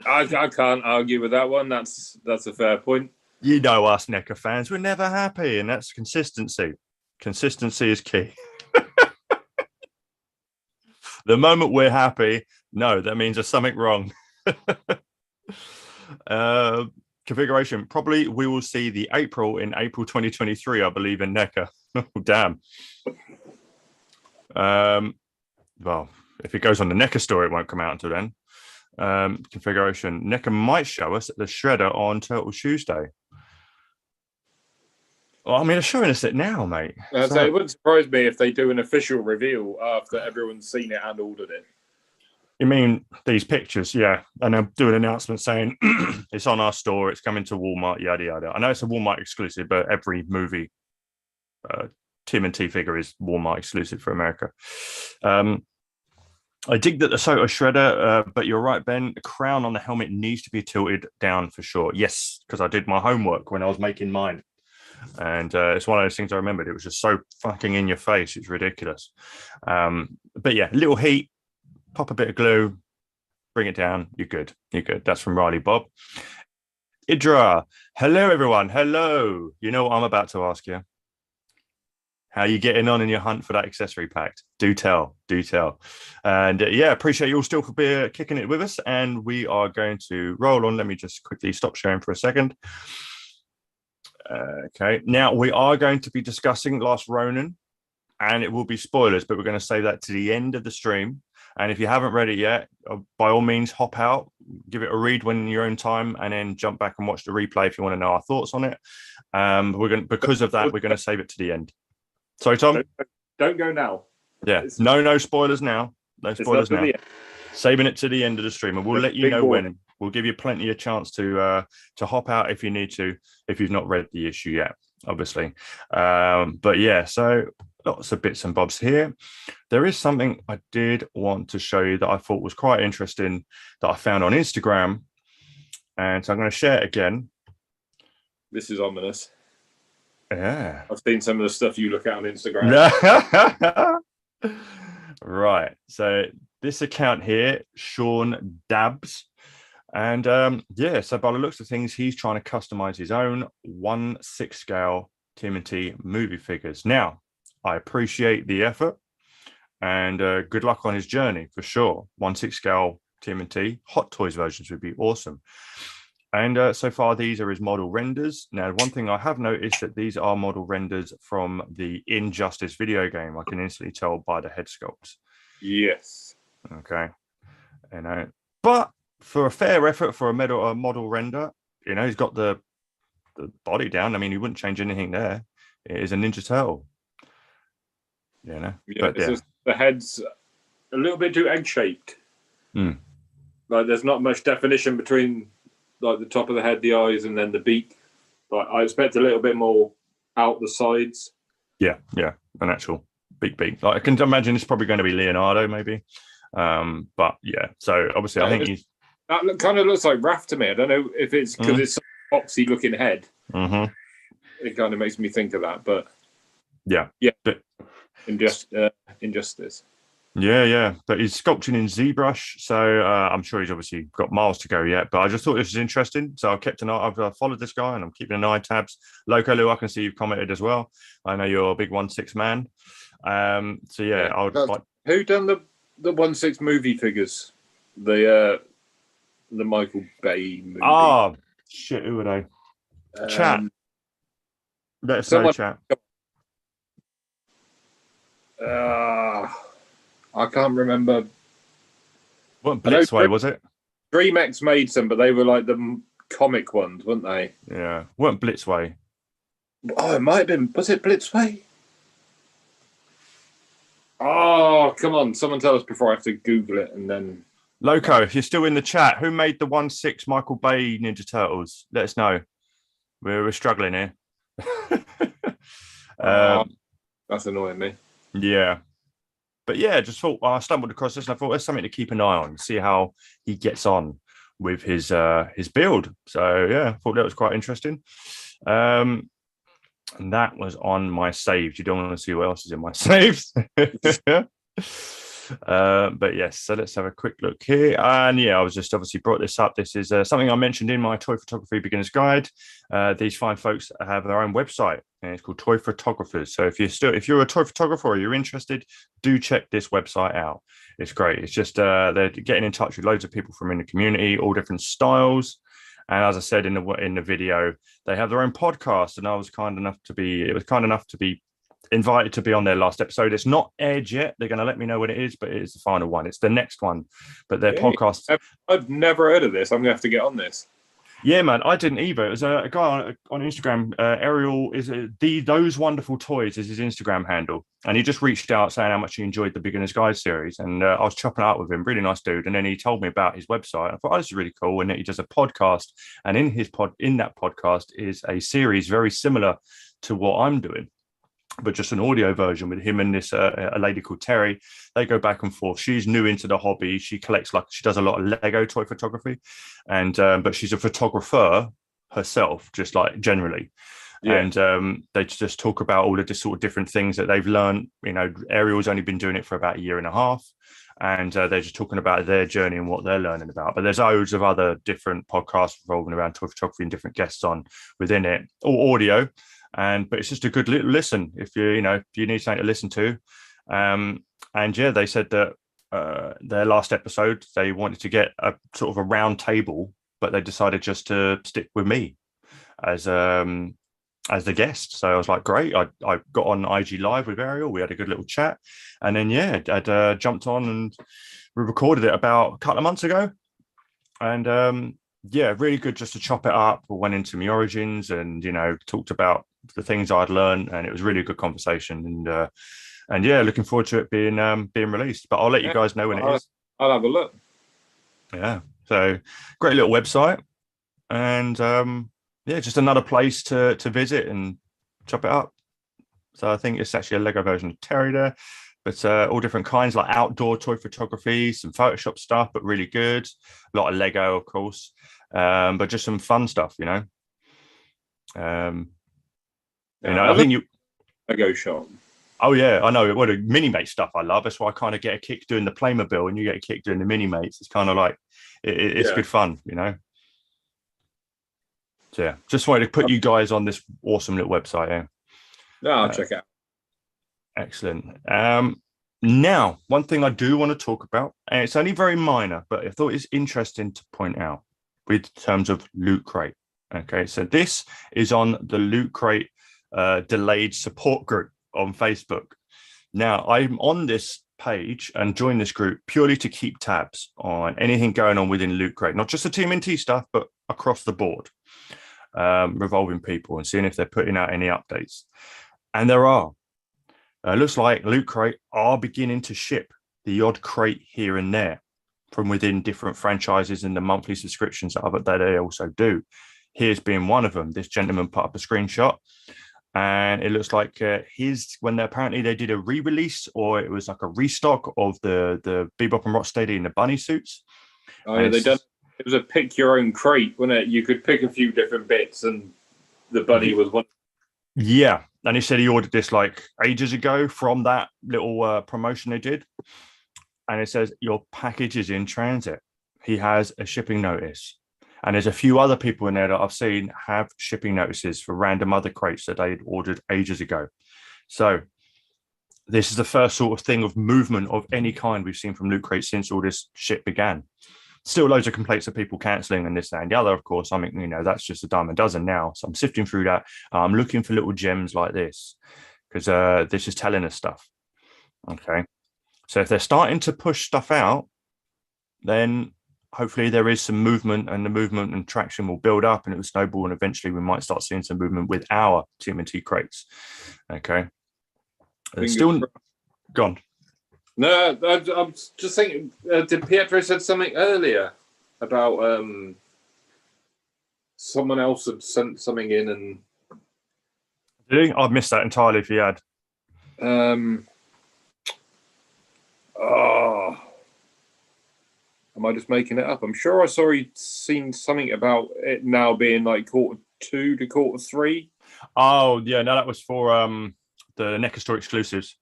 I can't argue with that one. That's a fair point. You know us NECA fans, we're never happy, and that's consistency. Consistency is key. The moment we're happy, no, that means there's something wrong. Configuration, probably we will see the April in April 2023, I believe, in NECA. Oh, damn. Well, if it goes on the NECA store, it won't come out until then. Configuration, NECA might show us the shredder on Turtle Tuesday. Well, I mean, they're showing us it now, mate. So it wouldn't surprise me if they do an official reveal after everyone's seen it and ordered it. You mean these pictures? Yeah. And they'll do an announcement saying it's on our store, it's coming to Walmart, yada, yada. I know it's a Walmart exclusive, but every movie TMNT figure is Walmart exclusive for America. I dig that the Soto Shredder, but you're right, Ben. The crown on the helmet needs to be tilted down for sure. Yes, because I did my homework when I was making mine. And it's one of those things I remembered. It was just so fucking in your face. It's ridiculous. But yeah, little heat, pop a bit of glue, bring it down. You're good. You're good. That's from Riley Bob. Idra, hello, everyone. Hello. You know what I'm about to ask you? How are you getting on in your hunt for that accessory pack? Do tell. Do tell. And yeah, appreciate you all still for kicking it with us. And we are going to roll on. Let me just quickly stop sharing for a second. Okay, now we are going to be discussing Last Ronin, and it will be spoilers, but we're going to save that to the end of the stream. And if you haven't read it yet, by all means, hop out, give it a read when in your own time, and then jump back and watch the replay if you want to know our thoughts on it. Because of that, we're going to save it to the end. Sorry, Tom. Don't go now. Yeah, no spoilers now. No spoilers now. Saving it to the end of the stream, and we'll let you know when. We'll give you plenty of chance to hop out if you need to, if you've not read the issue yet, obviously. But yeah, so lots of bits and bobs here. There is something I did want to show you that I thought was quite interesting that I found on Instagram. And so I'm going to share it again. This is ominous. Yeah. I've seen some of the stuff you look at on Instagram. Right. So this account here, Sean Dabs. And yeah, so by the looks of things, he's trying to customize his own 1/6 scale TMNT movie figures. Now, I appreciate the effort and good luck on his journey for sure. 1/6 scale TMNT. Hot Toys versions would be awesome. And so far, these are his model renders. Now, one thing I have noticed that these are model renders from the Injustice video game. I can instantly tell by the head sculpts. Yes. Okay. But for a fair effort for a model render, he's got the body down. I mean, he wouldn't change anything there. It is a Ninja Turtle. Yeah, but just the head's a little bit too egg-shaped. Like, there's not much definition between like the top of the head, the eyes, and then the beak. Like, I expect a little bit more out the sides. Yeah, an actual big beak. Like, I can imagine it's probably going to be Leonardo, maybe. But yeah, so obviously, I think that kind of looks like Raph to me. I don't know if it's because it's a boxy looking head. It kind of makes me think of that, but yeah, but Injustice. Yeah, but he's sculpting in ZBrush, so I'm sure he's obviously got miles to go yet. But I just thought this was interesting, so I've kept an eye. I've followed this guy, and I'm keeping an eye tabs. Loco Lou, I can see you've commented as well. I know you're a big 1/6 man. So yeah, I would like. Who done the 1/6 movie figures? The Michael Bay movie. Oh shit! Who are they? Chat. Let us know, chat. I can't remember. What Blitzway was it? DreamX made some, but they were like the comic ones, weren't they? Yeah, weren't Blitzway. Oh, it might have been. Was it Blitzway? Oh, come on! Someone tell us before I have to Google it, and then. Loco, if you're still in the chat, who made the 1/6 Michael Bay Ninja Turtles? Let us know. We're struggling here. That's annoying me. Yeah. But yeah, just thought I stumbled across this and I thought there's something to keep an eye on, see how he gets on with his build. So yeah, I thought that was quite interesting. And that was on my saves. You don't want to see what else is in my saves. But yes, so let's have a quick look here. And yeah, I was just obviously brought this up. This is something I mentioned in my Toy Photography Beginner's Guide. These fine folks have their own website, and it's called Toy Photographers. So if you're a toy photographer or you're interested, do check this website out. It's great. It's just they're getting in touch with loads of people from in the community, all different styles. And as I said in the video, they have their own podcast, and it was kind enough to be invited to be on their last episode. It's not aired yet. They're going to let me know when it is, but it is the final one. It's the next one. But their podcast. I've never heard of this. I'm going to have to get on this. Yeah, man, I didn't either. It was a guy on Instagram. Ariel those wonderful toys is his Instagram handle, and he just reached out saying how much he enjoyed the Beginner's Guide series, and I was chopping it up with him. Really nice dude. And then he told me about his website. I thought, oh, this is really cool. And he does a podcast, and in that podcast is a series very similar to what I'm doing, but just an audio version with him and this a lady called Terry. They go back and forth. She's new into the hobby. She collects, she does a lot of Lego toy photography, and but she's a photographer herself, just like generally. Yeah. And they just talk about all of the sort of different things that they've learned. Ariel's only been doing it for about a year and a half, and they're just talking about their journey and what they're learning about. But there's loads of other different podcasts revolving around toy photography and different guests on within it, all audio. But it's just a good little listen if you need something to listen to. And yeah, they said that their last episode they wanted to get a sort of a round table, but they decided just to stick with me as the guest. So I was like, great. I got on IG Live with Ariel. We had a good little chat, and then I'd jumped on and we recorded it about a couple of months ago, and yeah, really good just to chop it up. We went into my origins and talked about the things I'd learned, and it was really a good conversation. And yeah, looking forward to it being released. But I'll let you guys know when it is. I'll have a look. Yeah, so great little website, and yeah, just another place to visit and chop it up. So I think it's actually a Lego version of Terry there, but all different kinds, like outdoor toy photography, some Photoshop stuff, but really good. A lot of Lego, of course, but just some fun stuff, I think you Lego shop. Oh yeah, I know. What a mini-mate stuff I love. That's why I kind of get a kick doing the Playmobil, and you get a kick doing the mini-mates. It's kind of like it's good fun, So yeah, just wanted to put you guys on this awesome little website. No, I'll check out. Excellent. Now, one thing I do want to talk about, and it's only very minor, but I thought it's interesting to point out with terms of Loot Crate. Okay, so this is on the Loot Crate delayed support group on Facebook. Now, I'm on this page and joined this group purely to keep tabs on anything going on within Loot Crate, not just the TMNT stuff, but across the board, revolving people and seeing if they're putting out any updates. And there are. Looks like Loot Crate are beginning to ship the odd crate here and there from within different franchises and the monthly subscriptions that they also do. Here's being one of them. This gentleman put up a screenshot, and it looks like apparently they did a re-release, or it was like a restock of the Bebop and Rocksteady in the bunny suits. Oh, yeah, it was a pick your own crate, wasn't it? You could pick a few different bits, and the bunny was one. Yeah. And he said he ordered this like ages ago from that little promotion they did. And it says, your package is in transit. He has a shipping notice. And there's a few other people in there that I've seen have shipping notices for random other crates that they'd ordered ages ago. So this is the first sort of thing of movement of any kind we've seen from Loot Crate since all this shit began. Still loads of complaints of people cancelling and this, that, and the other, of course. I mean, that's just a dime a dozen now. So I'm sifting through that. I'm looking for little gems like this because this is telling us stuff. Okay. So if they're starting to push stuff out, then hopefully there is some movement, and the movement and traction will build up and it will snowball, and eventually we might start seeing some movement with our TMNT crates. Okay. Still gone. No, I'm just thinking, did Pietro said something earlier about someone else had sent something in and... Did he? I've missed that entirely if he had. Am I just making it up? I'm sure I saw he'd seen something about it now being like Q2 to Q3. Oh, yeah, no, that was for the NECA Store exclusives.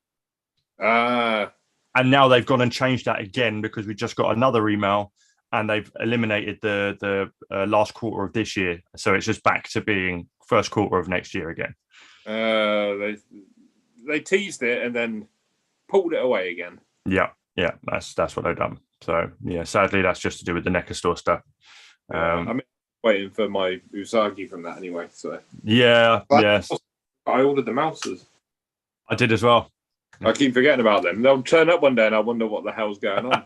And now they've gone and changed that again because we just got another email and they've eliminated the last quarter of this year. So it's just back to being first quarter of next year again. They teased it and then pulled it away again. Yeah, that's what they've done. So, yeah, sadly, that's just to do with the NECA Store stuff. I'm waiting for my Usagi from that anyway. So yes. I ordered the mouses. I did as well. I keep forgetting about them. They'll turn up one day and I wonder what the hell's going on.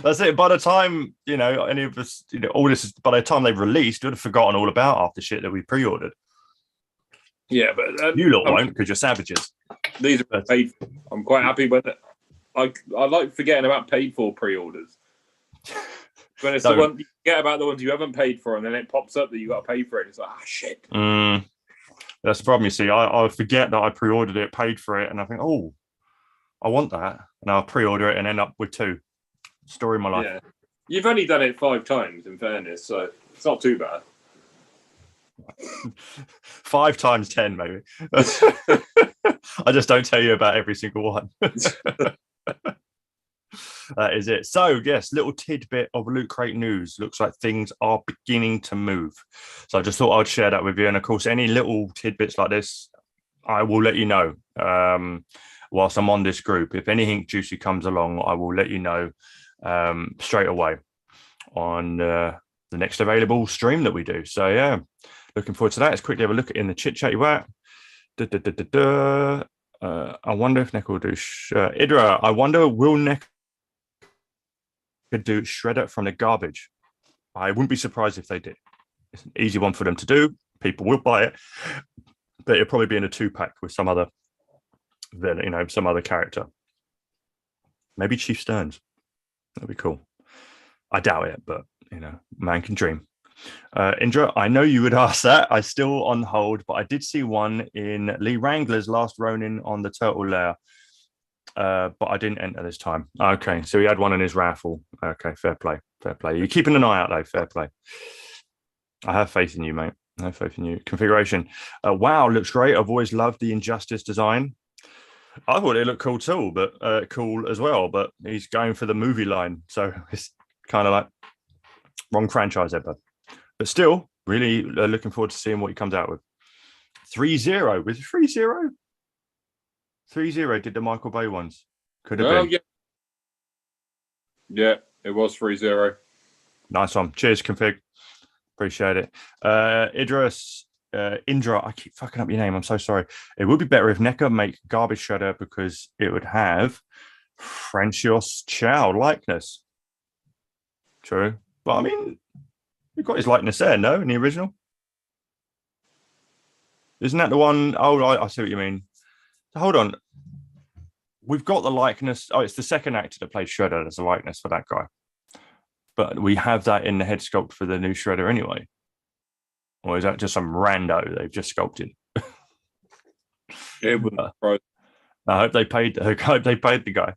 That's it. By the time, any of us, all this is, by the time they've released, we'd have forgotten all about half the shit that we pre-ordered. Yeah, but... you lot won't, because you're savages. These are paid for. I'm quite happy when I like forgetting about paid for pre-orders. When it's the one, you forget about the ones you haven't paid for, and then it pops up that you got to pay for it. It's like, shit. That's the problem, you see. I forget that I pre-ordered it, paid for it, and I think, oh, I want that. And I'll pre-order it and end up with 2. Story of my life. Yeah. You've only done it 5 times, in fairness, so it's not too bad. 5 times 10, maybe. I just don't tell you about every single one. That is it. So, yes, little tidbit of Loot Crate news. Looks like things are beginning to move. So I just thought I'd share that with you. And, of course, any little tidbits like this, I will let you know whilst I'm on this group. If anything juicy comes along, I will let you know straight away on the next available stream that we do. So, yeah, looking forward to that. Let's quickly have a look in the chit-chat you at. I wonder if NECA will do... Idra, I wonder, will NECA do Shredder from the garbage? I wouldn't be surprised if they did. It's an easy one for them to do. People will buy it. But it'll probably be in a 2-pack with some other... some other character. Maybe Chief Stearns. That'd be cool. I doubt it, but, man can dream. Indra, I know you would ask that. I still on hold, but I did see one in Lee Wrangler's last Ronin on the Turtle Lair, but I didn't enter this time. Okay, so he had one in his raffle. Okay, fair play. You're keeping an eye out, though. Fair play. I have faith in you, mate. I have faith in you. Configuration. Wow, looks great. I've always loved the Injustice design. I thought it looked cool too, but cool as well. But he's going for the movie line, so it's kind of like wrong franchise there, bud. But still, really looking forward to seeing what he comes out with. 3-0 with 3-0. 3-0 did the Michael Bay ones. Could have been. Yeah. Yeah, it was 3-0. Nice one. Cheers, config. Appreciate it. Indra, I keep fucking up your name. I'm so sorry. It would be better if NECA make garbage shredder because it would have Francois Chow likeness. True. But I mean, you've got his likeness there, no? In the original? Isn't that the one? Oh, I see what you mean. So hold on. We've got the likeness. Oh, it's the second actor that played Shredder. There's a likeness for that guy. But we have that in the head sculpt for the new Shredder anyway. Or is that just some rando they've just sculpted? It wouldn't surprise. I hope they paid the guy.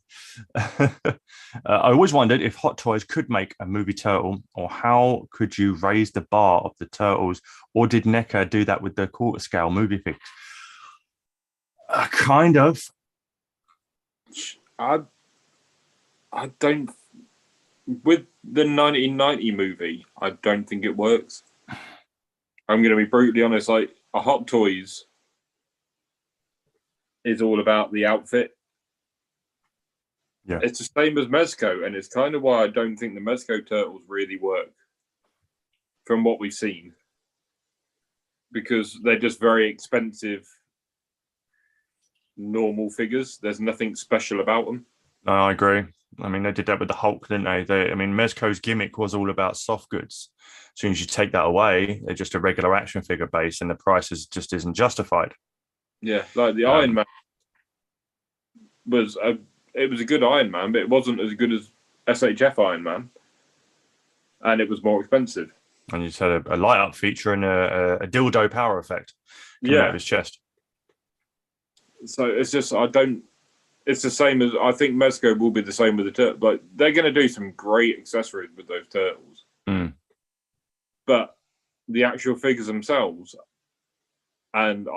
I always wondered if Hot Toys could make a movie turtle, or how could you raise the bar of the turtles, or did NECA do that with the quarter scale movie fix? Kind of. I don't. With the 1990 movie, I don't think it works. I'm going to be brutally honest. Like, a Hot Toys is all about the outfit. Yeah, it's the same as Mezco, and it's kind of why I don't think the Mezco turtles really work from what we've seen, because they're just very expensive, normal figures. There's nothing special about them. No, I agree. I mean, they did that with the Hulk, didn't they? I mean, Mezco's gimmick was all about soft goods. As soon as you take that away, they're just a regular action figure base, and the price just isn't justified. Yeah, like the Iron Man was a good Iron Man, but it wasn't as good as SHF Iron Man, and it was more expensive. And you just had a light up feature and a dildo power effect coming out of his chest. So it's just It's the same as I think Mezco will be the same with the turtles. Like, they're going to do some great accessories with those turtles, but the actual figures themselves, and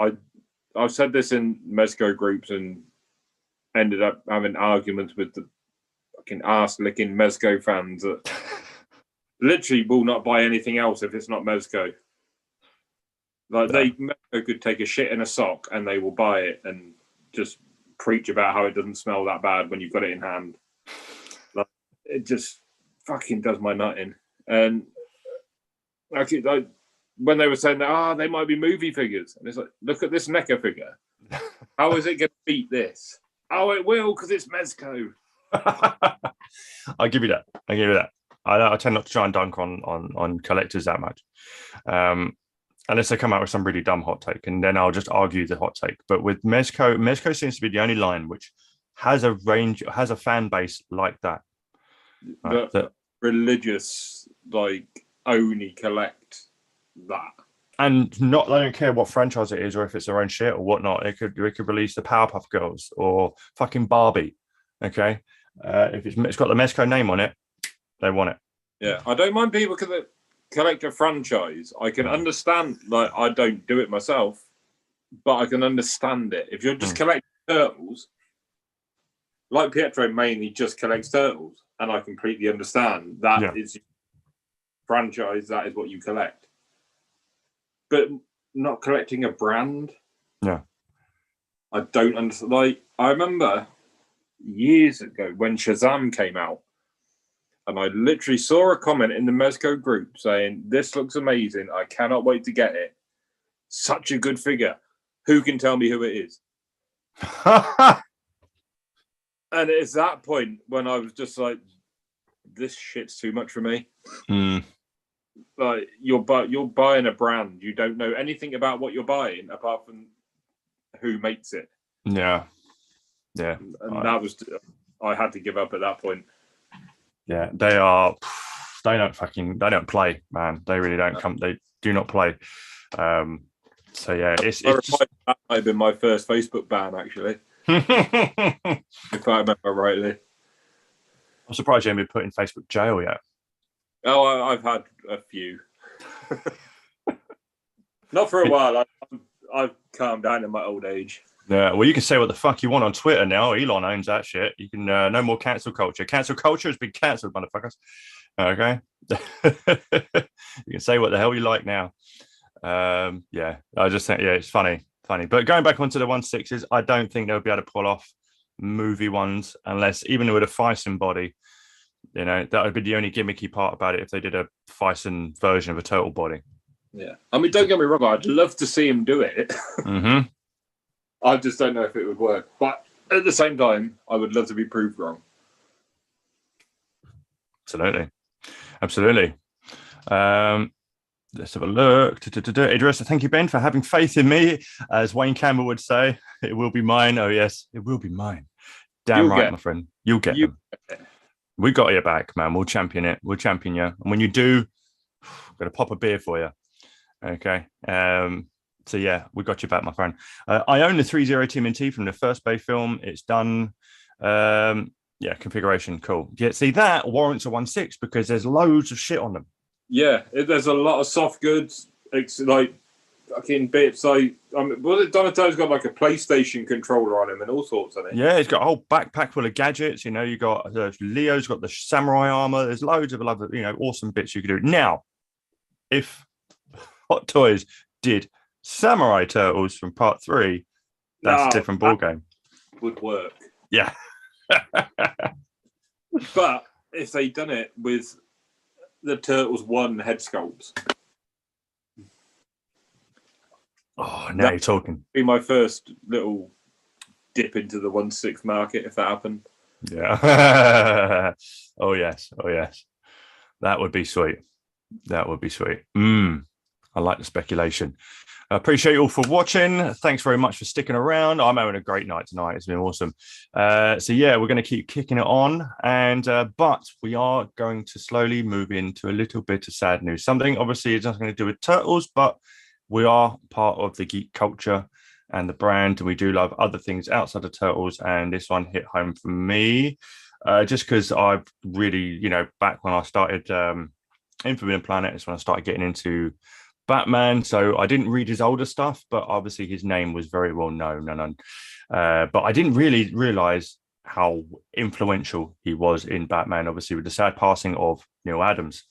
I've said this in Mezco groups and ended up having arguments with the fucking ass-licking Mezco fans that literally will not buy anything else if it's not Mezco. Like, Mezco could take a shit in a sock and they will buy it and just preach about how it doesn't smell that bad when you've got it in hand. Like, it just fucking does my nut in. And actually, like, when they were saying that, they might be movie figures, and it's like, look at this NECA figure. How is it going to beat this? Oh, it will, because it's Mezco. I'll give you that. I tend not to try and dunk on collectors that much, unless they come out with some really dumb hot take, and then I'll just argue the hot take. But with Mezco seems to be the only line which has a fan base like that. That religious, like, only collect that. And they don't care what franchise it is or if it's their own shit or whatnot. It could release the Powerpuff Girls or fucking Barbie. Okay, if it's got the Mezco name on it, they want it. Yeah, I don't mind people collect a franchise. I can understand. Like, I don't do it myself, but I can understand it. If you're just collecting turtles, like Pietro mainly just collects turtles, and I completely understand that is franchise. That is what you collect. But not collecting a brand. Yeah. I don't understand. Like, I remember years ago when Shazam came out, and I literally saw a comment in the Mezco group saying, "This looks amazing. I cannot wait to get it. Such a good figure. Who can tell me who it is?" And it's that point when I was just like, this shit's too much for me. Like, you're buying a brand. You don't know anything about what you're buying apart from who makes it. Yeah. And that was, I had to give up at that point. Yeah, they don't play, man. They really don't come. They do not play. So yeah, that might have been my first Facebook ban, actually. If I remember rightly. I'm surprised you haven't been put in Facebook jail yet. Oh, I've had a few. Not for a while. I've calmed down in my old age. Yeah, well, you can say what the fuck you want on Twitter now. Elon owns that shit. You can no more cancel culture. Cancel culture has been cancelled, motherfuckers. Okay, you can say what the hell you like now. Yeah, I just think it's funny funny. But going back onto the 1/6s, I don't think they'll be able to pull off movie ones unless, even with a Fison body, that would be the only gimmicky part about it if they did a Fison version of a Turtle body. Yeah. I mean, don't get me wrong, I'd love to see him do it. Mm-hmm. I just don't know if it would work. But at the same time, I would love to be proved wrong. Absolutely. Let's have a look. Idris, thank you, Ben, for having faith in me. As Wayne Campbell would say, it will be mine. Oh, yes, it will be mine. Damn right, my friend. You'll get them. We got your back, man. We'll champion it. We'll champion you. And when you do, I'm going to pop a beer for you. Okay. So, yeah, we got your back, my friend. I own the 3.0 TMNT from the first Bay film. It's done. Configuration. Cool. Yeah, see, that warrants a 1/6 because there's loads of shit on them. Yeah, there's a lot of soft goods. It's like fucking bits. Like, Donatello's got like a PlayStation controller on him and all sorts of it. Yeah, he's got a whole backpack full of gadgets. You got Leo's got the samurai armor. There's loads of other, awesome bits you could do. Now, if Hot Toys did Samurai Turtles from Part 3, that's a different ballgame. Would work. Yeah. But if they'd done it with the Turtles 1 head sculpts. Oh, now you're talking. Be my first little dip into the 1/6 market if that happened. Yeah. Oh yes. That would be sweet. I like the speculation. I appreciate you all for watching. Thanks very much for sticking around. I'm having a great night tonight. It's been awesome. We're going to keep kicking it on, but we are going to slowly move into a little bit of sad news. Something obviously is nothing to do with Turtles, but we are part of the geek culture and the brand, and we do love other things outside of Turtles. And this one hit home for me, just because I've really, back when I started in Forbidden Planet is when I started getting into Batman. So I didn't read his older stuff, but obviously his name was very well known. But I didn't really realize how influential he was in Batman, obviously with the sad passing of Neil Adams.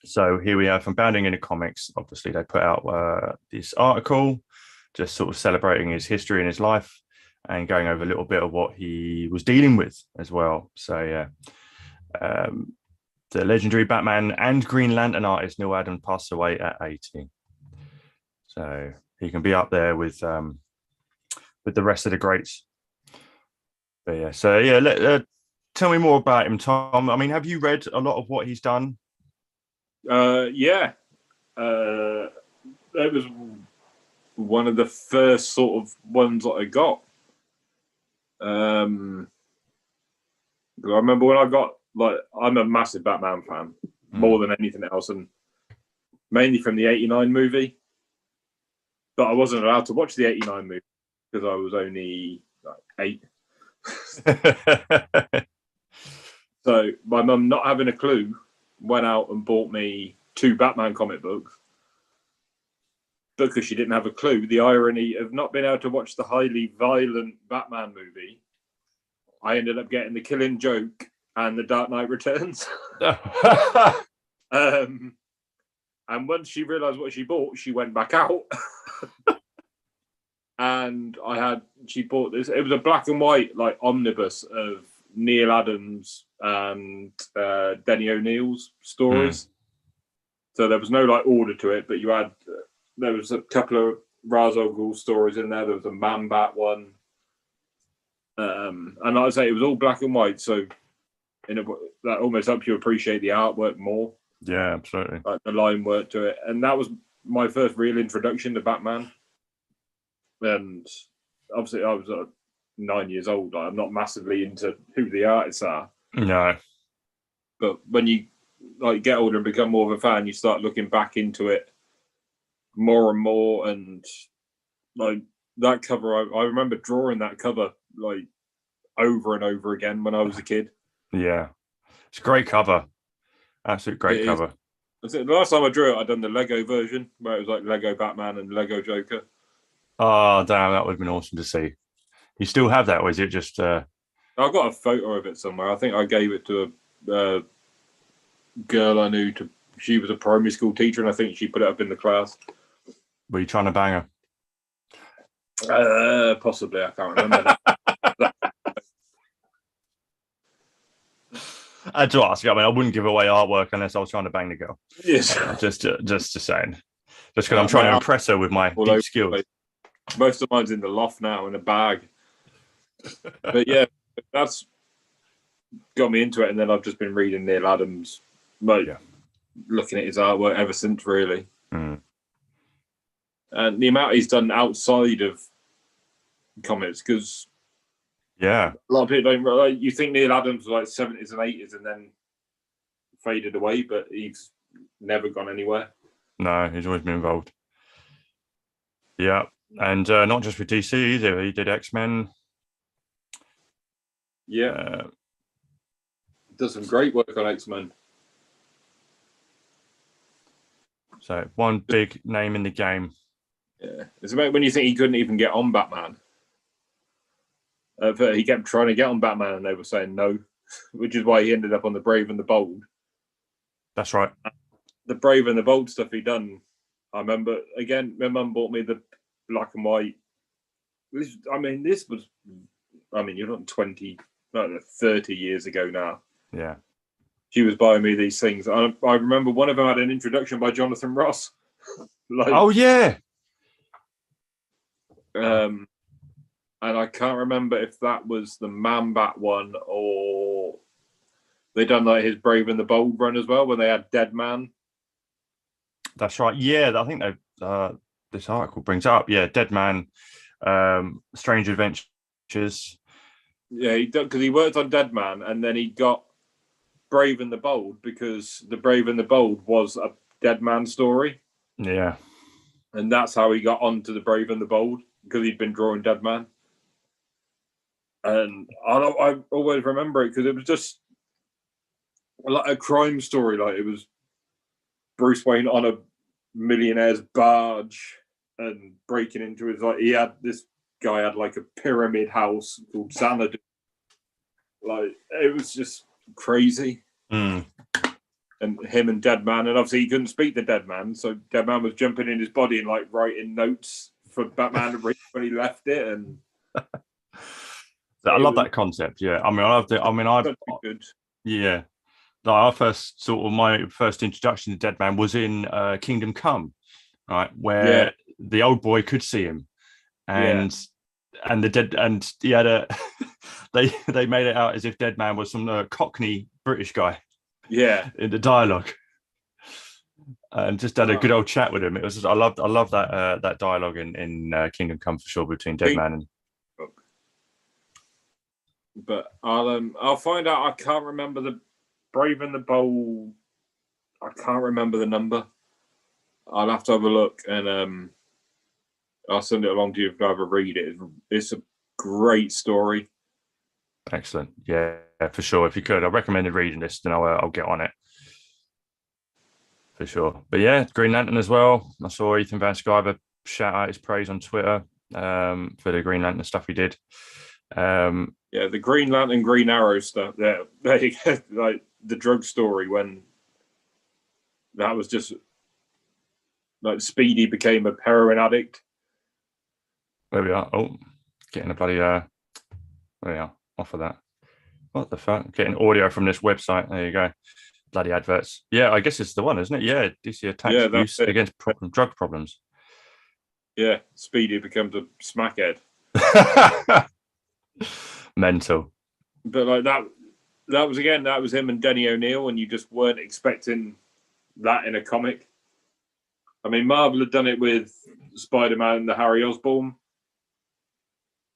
So here we are from Bounding into Comics. Obviously, they put out this article just sort of celebrating his history and his life and going over a little bit of what he was dealing with as well. So, yeah. The legendary Batman and Green Lantern artist Neil Adams passed away at 80. So he can be up there with the rest of the greats. But yeah, so yeah, tell me more about him, Tom. I mean, have you read a lot of what he's done? Yeah. That was one of the first sort of ones that I got. I remember when I got, I'm a massive Batman fan, more than anything else, and mainly from the 89 movie. But I wasn't allowed to watch the 89 movie because I was only 8. So my mum, not having a clue, went out and bought me 2 Batman comic books because she didn't have a clue. The irony of not being able to watch the highly violent Batman movie, I ended up getting The Killing Joke and The Dark Knight Returns. And once she realised what she bought, she went back out. And she bought this. It was a black and white omnibus of Neil Adams and Denny O'Neill's stories. So there was no order to it, but there was a couple of Ra's al Ghul stories in there. There was a Man-Bat one. And like I say, it was all black and white, so that almost helps you appreciate the artwork more. Yeah, absolutely. The line work to it. And that was my first real introduction to Batman. And obviously I was 9 years old. I'm not massively into who the artists are. No. But when you get older and become more of a fan, you start looking back into it more and more. And that cover, I remember drawing that cover over and over again when I was a kid. Yeah, it's a great cover. Absolute great cover. The last time I drew it, I'd done the Lego version where it was Lego Batman and Lego Joker. Oh, damn, that would have been awesome to see. You still have that, or is it just... I've got a photo of it somewhere. I think I gave it to a girl I knew. She was a primary school teacher, and I think she put it up in the class. Were you trying to bang her? Possibly, I can't remember that. I had to ask. I mean, I wouldn't give away artwork unless I was trying to bang the girl. Yes. Just saying. Just because I'm trying to impress her with my deep skills. Most of mine's in the loft now in a bag. But yeah, that's got me into it. And then I've just been reading Neil Adams, looking at his artwork ever since, really. Mm. And the amount he's done outside of comics, because a lot of people don't. You think Neil Adams was like 70s and 80s and then faded away, but he's never gone anywhere. No, he's always been involved. Yeah, and not just with DC either. He did X-Men. Yeah, does some great work on X-Men. So one big name in the game. Yeah, it's about when you think he couldn't even get on Batman. But he kept trying to get on Batman, and they were saying no, which is why he ended up on the Brave and the Bold. That's right. The Brave and the Bold stuff he done. I remember again. My mum bought me the black and white. This was. You're not 30 years ago now. Yeah. She was buying me these things. I remember one of them had an introduction by Jonathan Ross. Oh yeah. And I can't remember if that was the Man-Bat one or they done like his Brave and the Bold run as well when they had Dead Man. That's right. Yeah, I think this article brings up. Yeah, Dead Man, Strange Adventures. Yeah, because he worked on Dead Man and then he got Brave and the Bold because the Brave and the Bold was a Dead Man story. Yeah. And that's how he got onto the Brave and the Bold because he'd been drawing Dead Man. And I always remember it because it was just like a crime story. Like it was Bruce Wayne on a millionaire's barge and breaking into his this guy had like a pyramid house called Xanadu. Like it was just crazy. Mm. And him and Dead Man, and obviously he couldn't speak to Dead Man, so Dead Man was jumping in his body and like writing notes for Batman to read when he left it. And I love that concept. Yeah, I loved it. Good. Yeah. My first introduction to Dead Man was in Kingdom Come, right, where the old boy could see him, and the dead, and he had a they made it out as if Dead Man was some Cockney British guy, in the dialogue, and just had a good old chat with him. It was just, I love that dialogue in Kingdom Come for sure between Dead Man and. But I'll find out. I can't remember the Brave and the Bold. I can't remember the number. I'll have to have a look and I'll send it along to you if you ever read it. It's a great story. Excellent. Yeah, for sure. If you could, I recommended reading this, then I'll get on it. For sure. But yeah, Green Lantern as well. I saw Ethan Van Sciver shout out his praise on Twitter for the Green Lantern stuff he did. The Green Lantern, Green Arrow stuff. There you go. Like the drug story when that was just like Speedy became a heroin addict. There we are. Oh, getting a bloody there we are. Off of that. What the fuck? Getting audio from this website. There you go. Bloody adverts. Yeah, I guess it's the one, isn't it? Yeah, DC attacks abuse against drug problems. Yeah, Speedy becomes a smackhead. Mental. But like that was him and Denny O'Neil, and you just weren't expecting that in a comic. I mean, Marvel had done it with Spider-Man and the Harry Osborn.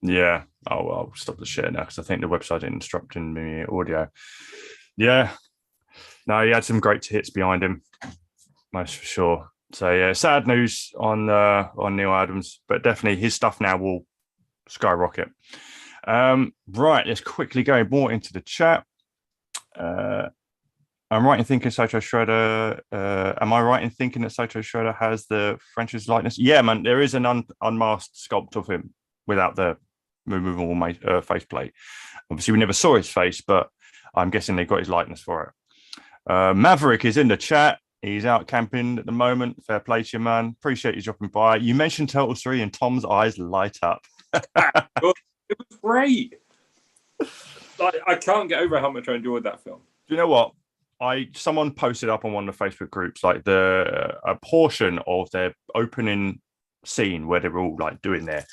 Yeah. Oh, well, I'll stop the share now because I think the website instructing me audio. Yeah. No, he had some great hits behind him, most for sure. So yeah, sad news on Neil Adams, but definitely his stuff now will skyrocket. Right, let's quickly go more into the chat. I'm right in thinking Soto Shredder. Am I right in thinking that Soto Shredder has the French's likeness? Yeah, man, there is an unmasked sculpt of him without the removable faceplate. Obviously, we never saw his face, but I'm guessing they got his likeness for it. Maverick is in the chat. He's out camping at the moment. Fair play to you, man. Appreciate you dropping by. You mentioned Turtles 3 and Tom's eyes light up. It was great. Like, I can't get over how much I enjoyed that film. Do you know what? Someone posted up on one of the Facebook groups like a portion of their opening scene where they're all like doing their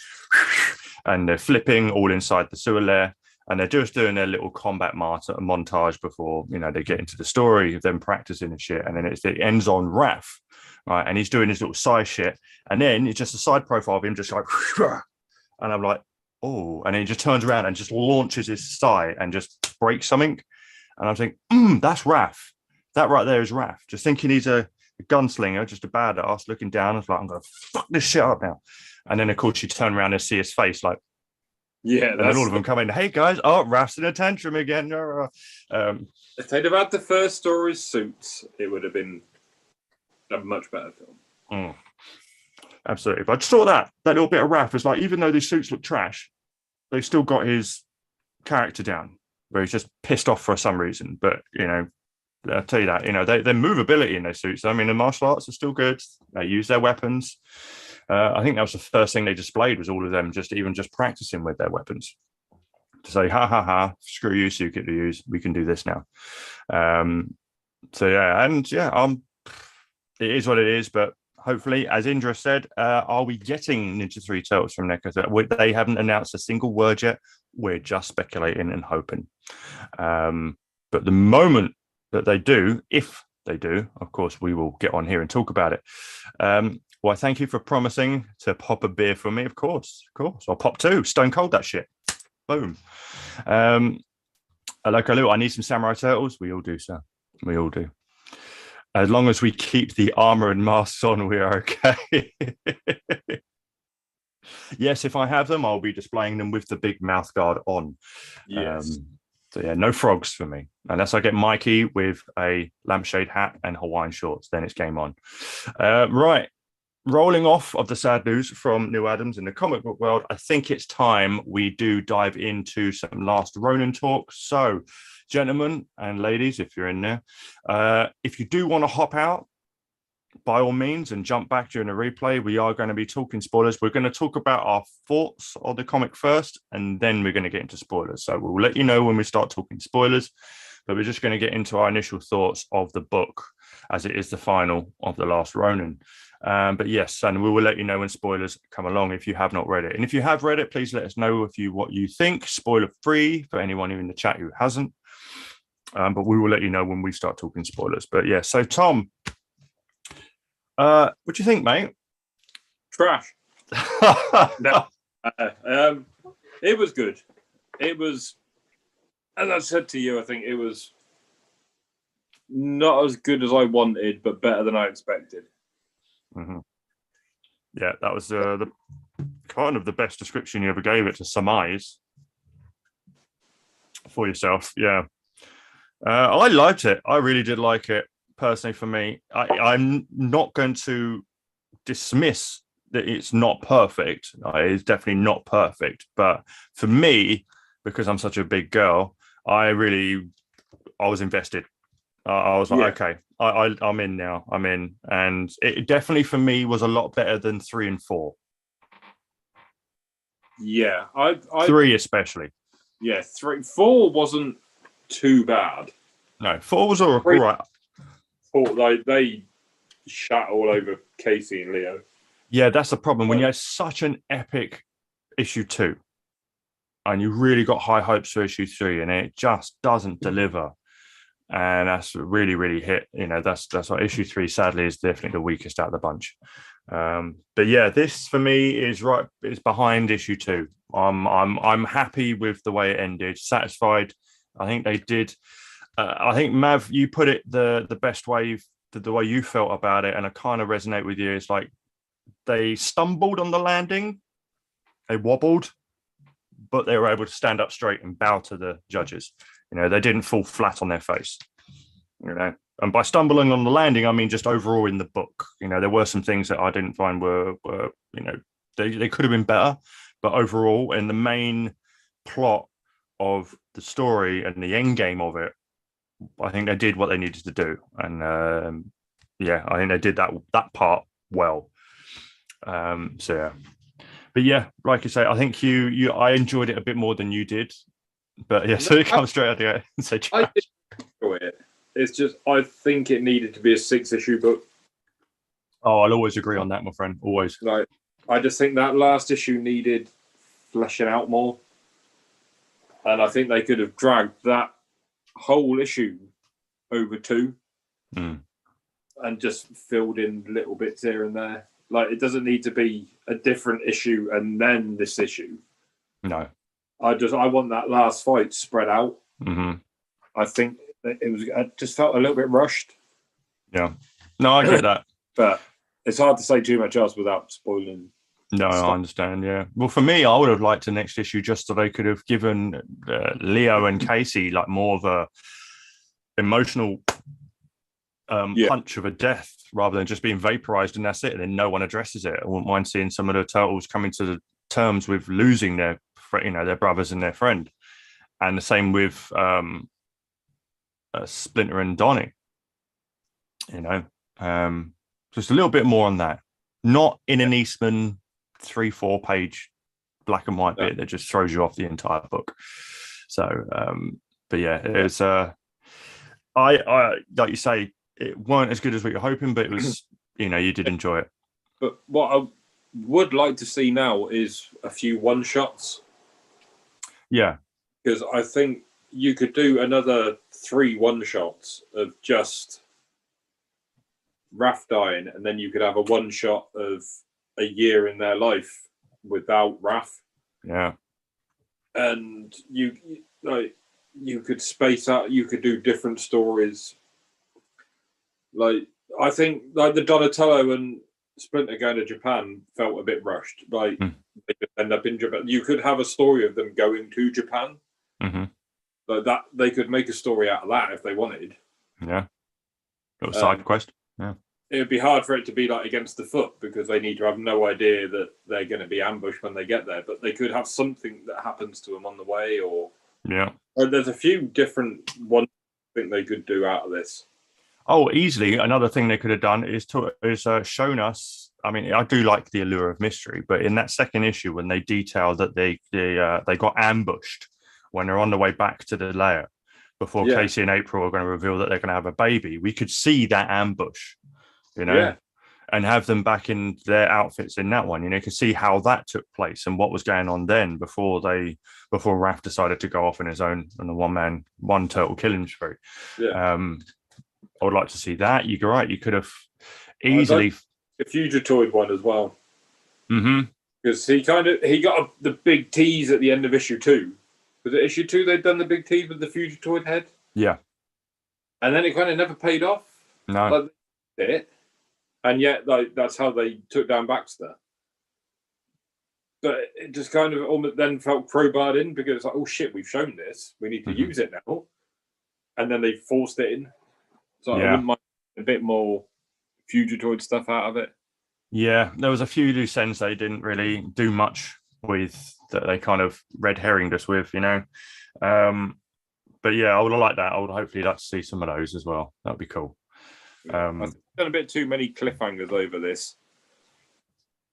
and they're flipping all inside the sewer lair, and they're just doing their little combat montage before, you know, they get into the story of them practicing and shit, and then it ends on Raph, right, and he's doing his little side shit, and then it's just a side profile of him just like and I'm like, oh, and then he just turns around and just launches his thigh and just breaks something. And I'm thinking, that's Raph. That right there is Raph. Just thinking he's a gunslinger, just a badass looking down. I was like, I'm going to fuck this shit up now. And then, of course, you turn around and see his face like, yeah. And then all of them come in, hey, guys, oh, Raph's in a tantrum again. If they'd have had the first story's suits, it would have been a much better film. Absolutely. But I just thought that little bit of Raph was like, even though these suits look trash, they still got his character down, where he's just pissed off for some reason. But, you know, I'll tell you that, you know, their movability in their suits, I mean, the martial arts are still good. They use their weapons. I think that was the first thing they displayed, was all of them just practicing with their weapons. To say, ha, ha, ha, screw you, suit to use. We can do this now. So, yeah, and, yeah, it is what it is, but hopefully, as Indra said, are we getting Ninja 3 Turtles from NECA? They haven't announced a single word yet. We're just speculating and hoping. But the moment that they do, if they do, of course, we will get on here and talk about it. Well, thank you for promising to pop a beer for me. Of course. I'll pop two. Stone cold that shit. Boom. Lou, I need some Samurai Turtles. We all do, sir. We all do. As long as we keep the armor and masks on, we are okay. Yes, if I have them, I'll be displaying them with the big mouth guard on. Yes. So yeah, no frogs for me. Unless I get Mikey with a lampshade hat and Hawaiian shorts, then it's game on. Right. Rolling off of the sad news from Neil Adams in the comic book world, I think it's time we do dive into some last Ronin talk. So, gentlemen and ladies, if you're in there, if you do want to hop out, by all means, and jump back during the replay. We are going to be talking spoilers. We're going to talk about our thoughts of the comic first, and then we're going to get into spoilers. So we'll let you know when we start talking spoilers, but we're just going to get into our initial thoughts of the book, as it is the final of The Last Ronin. But yes, and we will let you know when spoilers come along if you have not read it. And if you have read it, please let us know what you think. Spoiler free for anyone in the chat who hasn't. But we will let you know when we start talking spoilers. But yeah, so Tom, what do you think, mate? Trash. No. It was good. It was, as I said to you, I think it was not as good as I wanted, but better than I expected. Mm-hmm. Yeah, that was the kind of the best description you ever gave it, to surmise for yourself. Yeah. I liked it. I really did like it. Personally, for me, I'm not going to dismiss that it's not perfect. It's definitely not perfect. But for me, because I'm such a big girl, I was invested. I was like, okay, I'm in now. I'm in. And it definitely, for me, was a lot better than 3 and 4. Yeah. 3 especially. Yeah, 4 wasn't too bad. No, 4 was all right. They shat all over Casey and Leo. Yeah, that's the problem. When you had such an epic issue 2 and you really got high hopes for issue 3 and it just doesn't deliver. And that's really, really hit. You know, that's what issue 3, sadly, is definitely the weakest out of the bunch. But yeah, this for me is behind issue 2. I'm happy with the way it ended, satisfied. I think they did. I think, Mav, you put it the best way, the way you felt about it, and I kind of resonate with you. It's like they stumbled on the landing, they wobbled, but they were able to stand up straight and bow to the judges. You know, they didn't fall flat on their face. You know, and by stumbling on the landing, I mean just overall in the book. You know, there were some things that I didn't find were you know, they could have been better, but overall, in the main plot of the story and the end game of it, I think they did what they needed to do. And yeah, I think they did that part well. So yeah, but yeah, like you say, I think I enjoyed it a bit more than you did. But yeah, so it comes straight out the and say, I did enjoy it. It's just I think it needed to be a 6-issue book. oh, I'll always agree on that, my friend. Always. Like, I just think that last issue needed fleshing out more, and I think they could have dragged that whole issue over 2, and just filled in little bits here and there. Like, it doesn't need to be a different issue and then this issue. No. I want that last fight spread out. Mm-hmm. I think I just felt a little bit rushed. Yeah. No, I get that. But it's hard to say too much else without spoiling. No, stuff. I understand. Yeah. Well, for me, I would have liked the next issue just so they could have given Leo and Casey like more of a emotional punch of a death rather than just being vaporized and that's it. And then no one addresses it. I wouldn't mind seeing some of the turtles coming to the terms with losing their brothers and their friend, and the same with Splinter and Donnie. Just a little bit more on that, not in an Eastman 3-4 page black and white bit that just throws you off the entire book. So but yeah, it's I like you say, it weren't as good as what you're hoping, but it was you did enjoy it. But what I would like to see now is a few one-shots. Yeah, because I think you could do another 3 one-shots of just Raph dying, and then you could have a one-shot of a year in their life without Raph. Yeah, and you could space out. You could do different stories. Like, I think like the Donatello and Splinter going to Japan felt a bit rushed. Like they could end up in Japan. You could have a story of them going to Japan. Like that, they could make a story out of that if they wanted. Yeah, little side quest. Yeah, it would be hard for it to be like against the foot because they need to have no idea that they're going to be ambushed when they get there. But they could have something that happens to them on the way, or there's a few different ones I think they could do out of this. Oh, easily. Another thing they could have done is shown us. I mean, I do like the allure of mystery, but in that second issue, when they detail that they got ambushed when they're on the way back to the lair before Casey and April are going to reveal that they're going to have a baby, we could see that ambush, and have them back in their outfits in that one. You could see how that took place and what was going on then before Raph decided to go off on his own on the one turtle killing spree. Yeah. I would like to see that. You're right. You could have easily a Fugitoid one as well. Because he got the big tease at the end of issue 2. Was it issue 2 they'd done the big tease with the Fugitoid head? Yeah. And then it kind of never paid off. No. And yet that's how they took down Baxter. But it just kind of almost then felt crowbarred in because it's like, oh shit, we've shown this. We need to use it now. And then they forced it in. So I wouldn't mind a bit more Fugitoid stuff out of it. Yeah, there was a few loose ends they didn't really do much with that they kind of red herringed us with, But yeah, I would like that. I would hopefully like to see some of those as well. That'd be cool. I've done a bit too many cliffhangers over this.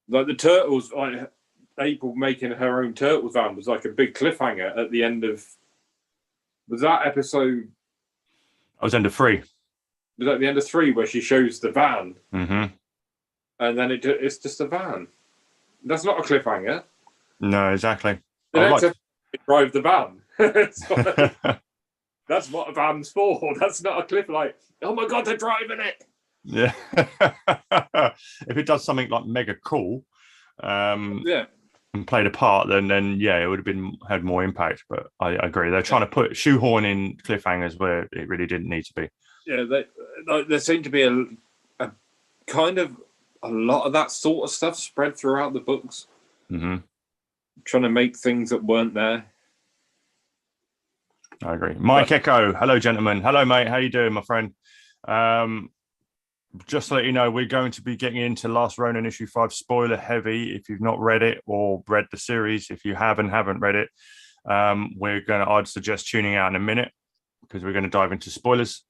Like the turtles, like April making her own turtle van was like a big cliffhanger at the end of. Was that episode? I was end of 3. Was that the end of 3 where she shows the van? And then it's just a van. That's not a cliffhanger. No, exactly. The next episode, drive the van. That's what a van's for. That's not a cliff. Like, oh my god, they're driving it. Yeah. If it does something like mega cool, and played a part, then it would have had more impact. But I agree. They're trying to shoehorn in cliffhangers where it really didn't need to be. Yeah, there seemed to be a kind of a lot of that sort of stuff spread throughout the books. Trying to make things that weren't there. I agree. Mike Echo, hello, gentlemen. Hello, mate. How you doing, my friend? Just to let you know, we're going to be getting into Last Ronin issue 5 spoiler heavy. If you've not read it or read the series, if you haven't read it, I'd suggest tuning out in a minute because we're going to dive into spoilers.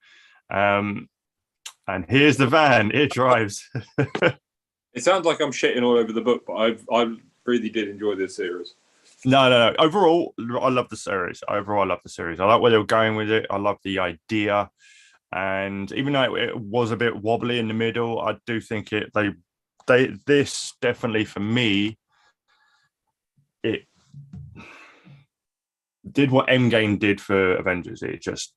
And here's the van. It drives. It sounds like I'm shitting all over the book, but I really did enjoy this series. No. Overall, I love the series. I like where they were going with it. I love the idea. And even though it was a bit wobbly in the middle, I do think this definitely, for me, it did what Endgame did for Avengers. It just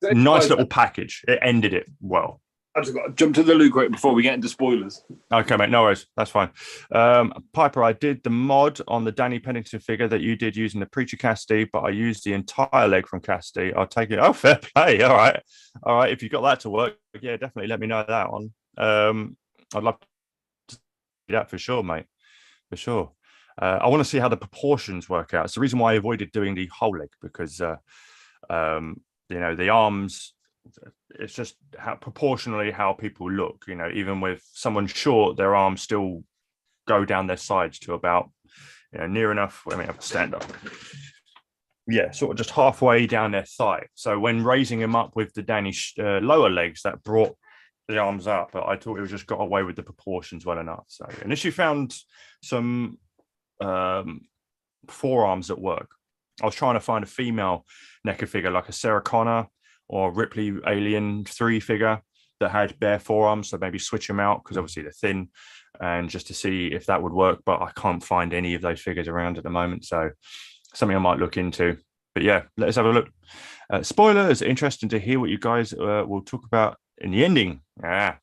nice little package. It ended it well. I just got to jump to the loot crate before we get into spoilers. Okay, mate, no worries. That's fine. Piper, I did the mod on the Danny Pennington figure that you did using the Preacher Casti, but I used the entire leg from Casti. I'll take it. Oh, fair play. All right. If you got that to work, yeah, definitely let me know that one. I'd love to do that for sure, mate. For sure. I want to see how the proportions work out. It's the reason why I avoided doing the whole leg, because the arms, it's just proportionally how people look. Even with someone short, their arms still go down their sides to about near enough. Let me have a stand up. Yeah, sort of just halfway down their thigh. So when raising him up with the Danish lower legs, that brought the arms up, but I thought it just got away with the proportions well enough. So unless you found some forearms at work, I was trying to find a female NECA figure like a Sarah Connor or Ripley Alien 3 figure that had bare forearms, so maybe switch them out because obviously they're thin, and just to see if that would work. But I can't find any of those figures around at the moment, so something I might look into. But yeah, let's have a look. Spoilers. Interesting to hear what you guys will talk about in the ending. Yeah,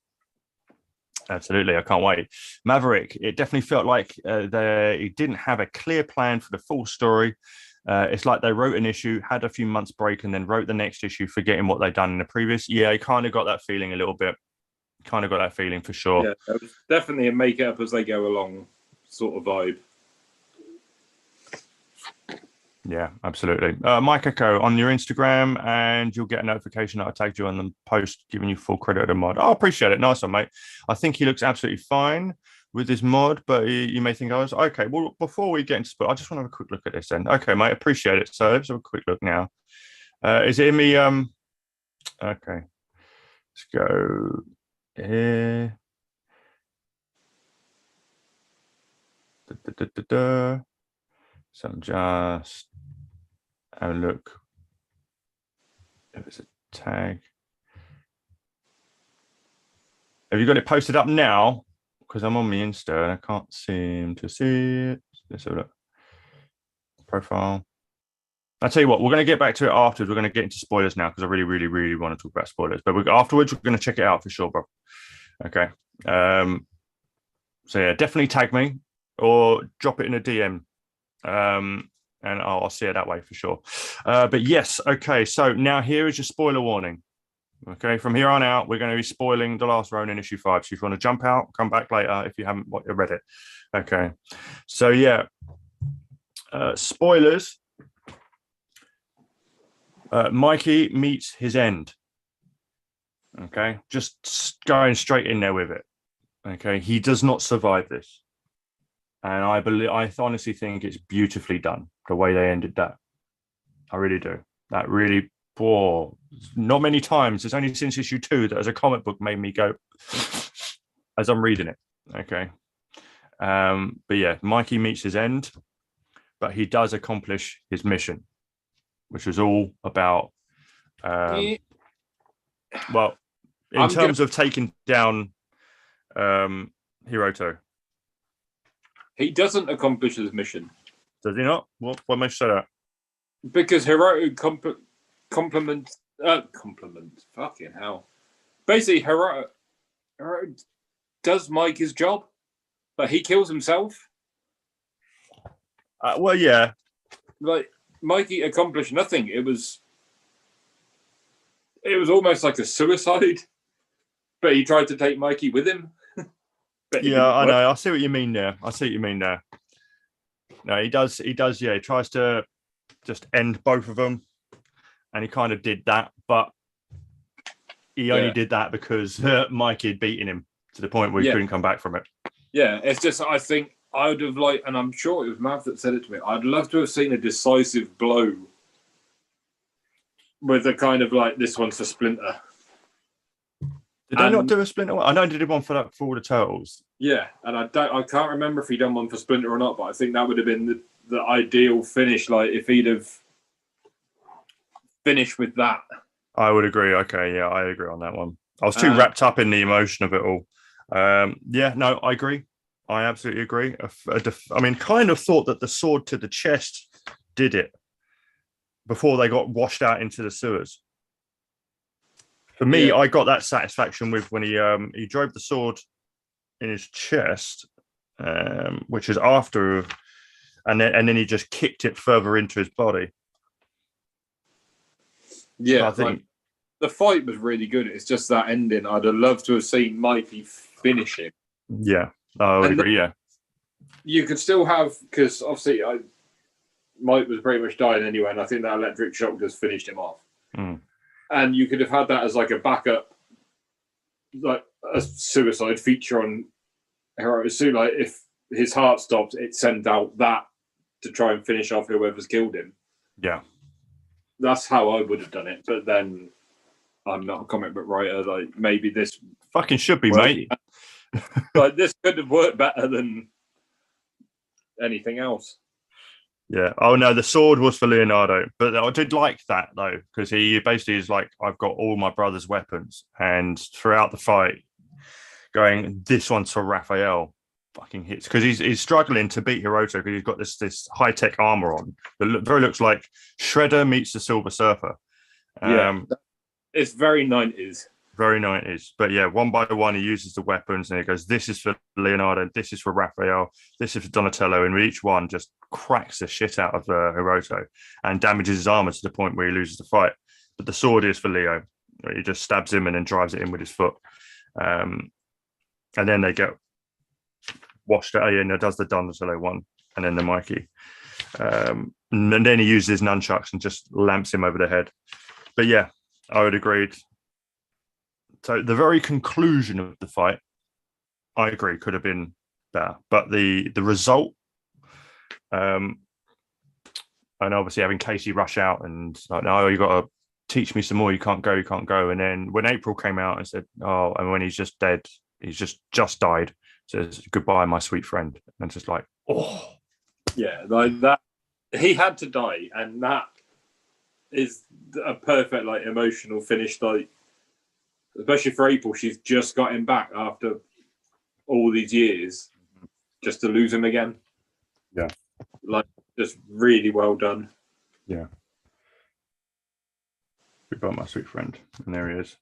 absolutely. I can't wait. Maverick, it definitely felt like they didn't have a clear plan for the full story. It's like they wrote an issue, had a few months break, and then wrote the next issue, forgetting what they'd done in the previous. Yeah, I kind of got that feeling a little bit. Kind of got that feeling for sure. Yeah, it was definitely a make it up as they go along sort of vibe. Yeah, absolutely. Mike Echo on your Instagram, and you'll get a notification that I tagged you on the post, giving you full credit of the mod. Oh, appreciate it. Nice one, mate. I think he looks absolutely fine with this mod, but you may think I was okay. Well, before we get into I just want to have a quick look at this then. Okay, mate, appreciate it. So let's have a quick look now. Is it in me? Okay, let's go here. So I'm just have a look if it's a tag. Have you got it posted up now? Because I'm on my Insta and I can't seem to see it. Let's have a look. Profile. I'll tell you what, we're going to get back to it afterwards. We're going to get into spoilers now because I really, really, really want to talk about spoilers. But afterwards, we're going to check it out for sure, bro. Okay. So yeah, definitely tag me or drop it in a DM. And I'll see it that way for sure. But yes, okay. So now here is your spoiler warning. Okay, from here on out, we're going to be spoiling The Last Ronin issue 5. So if you want to jump out, come back later if you haven't read it. Okay, so yeah, spoilers. Mikey meets his end. Okay, just going straight in there with it. Okay, he does not survive this. And I honestly think it's beautifully done, the way they ended that. I really do. That really, not many times. It's only since issue 2 that as a comic book made me go, as I'm reading it. Okay. But yeah, Mikey meets his end, but he does accomplish his mission, which was all about, well, in terms of taking down Hiroto. He doesn't accomplish his mission. Does he not? What makes you say that? Because Hiroto compliment. Fucking hell. Basically, Hiroto does Mikey's job, but he kills himself. Well, yeah. Like, Mikey accomplished nothing. It was almost like a suicide, but he tried to take Mikey with him. Yeah, I know. I see what you mean there. No, he does. Yeah, he tries to just end both of them, and he kind of did that, but he only did that because Mikey had beaten him to the point where he couldn't come back from it. Yeah, it's just, I think I would have liked, and I'm sure it was Mav that said it to me, I'd love to have seen a decisive blow with a kind of like, this one's for Splinter. Did they not do a Splinter one? I know they did one for all the Turtles. Yeah, and I can't remember if he done one for Splinter or not, but I think that would have been the ideal finish. Like if he'd have finished with that. I would agree. Okay, yeah, I agree on that one. I was too wrapped up in the emotion of it all. Yeah, no, I agree. I absolutely agree. I mean, kind of thought that the sword to the chest did it before they got washed out into the sewers. For me, I got that satisfaction with when he drove the sword in his chest, which is after, and then he just kicked it further into his body. Yeah, I think the fight was really good. It's just that ending. I'd have loved to have seen Mikey finish him. Yeah, I would agree. Yeah, you could still have, because obviously Mike was pretty much dying anyway, and I think that electric shock just finished him off. And you could have had that as like a backup, like a suicide feature on Hero Sue. Like if his heart stopped, it sent out that to try and finish off whoever's killed him. Yeah, that's how I would have done it. But then I'm not a comic book writer. Like maybe this fucking should be, mate. Like this could have worked better than anything else. Yeah. Oh no, the sword was for Leonardo, but I did like that though, because he basically is like, I've got all my brother's weapons, and throughout the fight, going, this one's for Raphael. Fucking hits, because he's struggling to beat Hiroto because he's got this high tech armor on that very looks like Shredder meets the Silver Surfer. It's very 90s. Very 90s. But yeah, one by one, he uses the weapons and he goes, this is for Leonardo, this is for Raphael, this is for Donatello. And each one just cracks the shit out of Hiroto and damages his armor to the point where he loses the fight. But the sword is for Leo. He just stabs him and then drives it in with his foot. And then they get washed out. And does the Donatello one and then the Mikey. And then he uses his nunchucks and just lamps him over the head. But yeah, I would agree. So the very conclusion of the fight, I agree, could have been better. But the result, and obviously having Casey rush out and like, no, you got to teach me some more. You can't go. And then when April came out and said, oh, and when he's just dead, he's just died. Says goodbye, my sweet friend, and just like, oh, yeah, like that. He had to die, and that is a perfect like emotional finish. Like, especially for April, she's just got him back after all these years, just to lose him again. Yeah, like just really well done. Yeah, goodbye, my sweet friend, and there he is.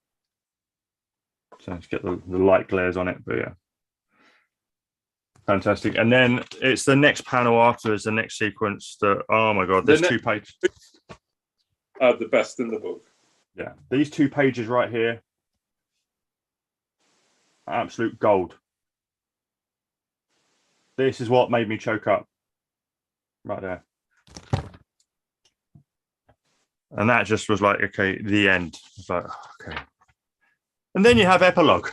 So let's get the light glares on it, but yeah. Fantastic. And then it's the next panel after is the next sequence that, oh my God, there's 2 pages. The best in the book. Yeah. These 2 pages right here. Absolute gold. This is what made me choke up. Right there. And that just was like, okay, the end. It's like, okay. And then you have Epilogue.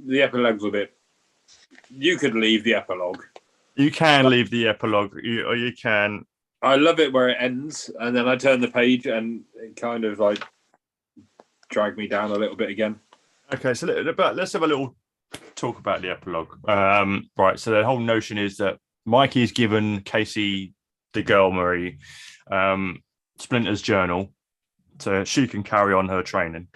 The epilogue's a bit. You could leave the epilogue. You can leave the epilogue, or you can. I love it where it ends, and then I turn the page, and it kind of like dragged me down a little bit again. Okay, so let's have a little talk about the epilogue. Right, so the whole notion is that Mikey's given Casey, the girl Marie, Splinter's journal, so she can carry on her training.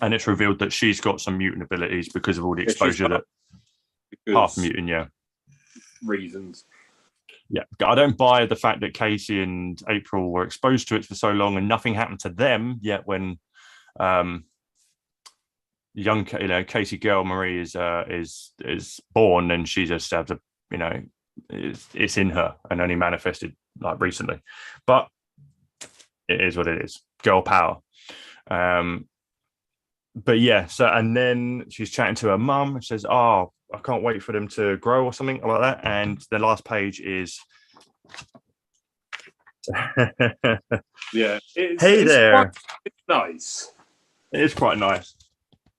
And it's revealed that she's got some mutant abilities because of all the exposure that half mutant, yeah. Reasons. Yeah, I don't buy the fact that Casey and April were exposed to it for so long and nothing happened to them yet when young, Casey girl Marie is born and she just has a, it's in her and only manifested like recently. But it is what it is. Girl power. But yeah, so and then she's chatting to her mum and says, oh, I can't wait for them to grow or something like that. And the last page is yeah. Hey there. It's nice. It is quite nice.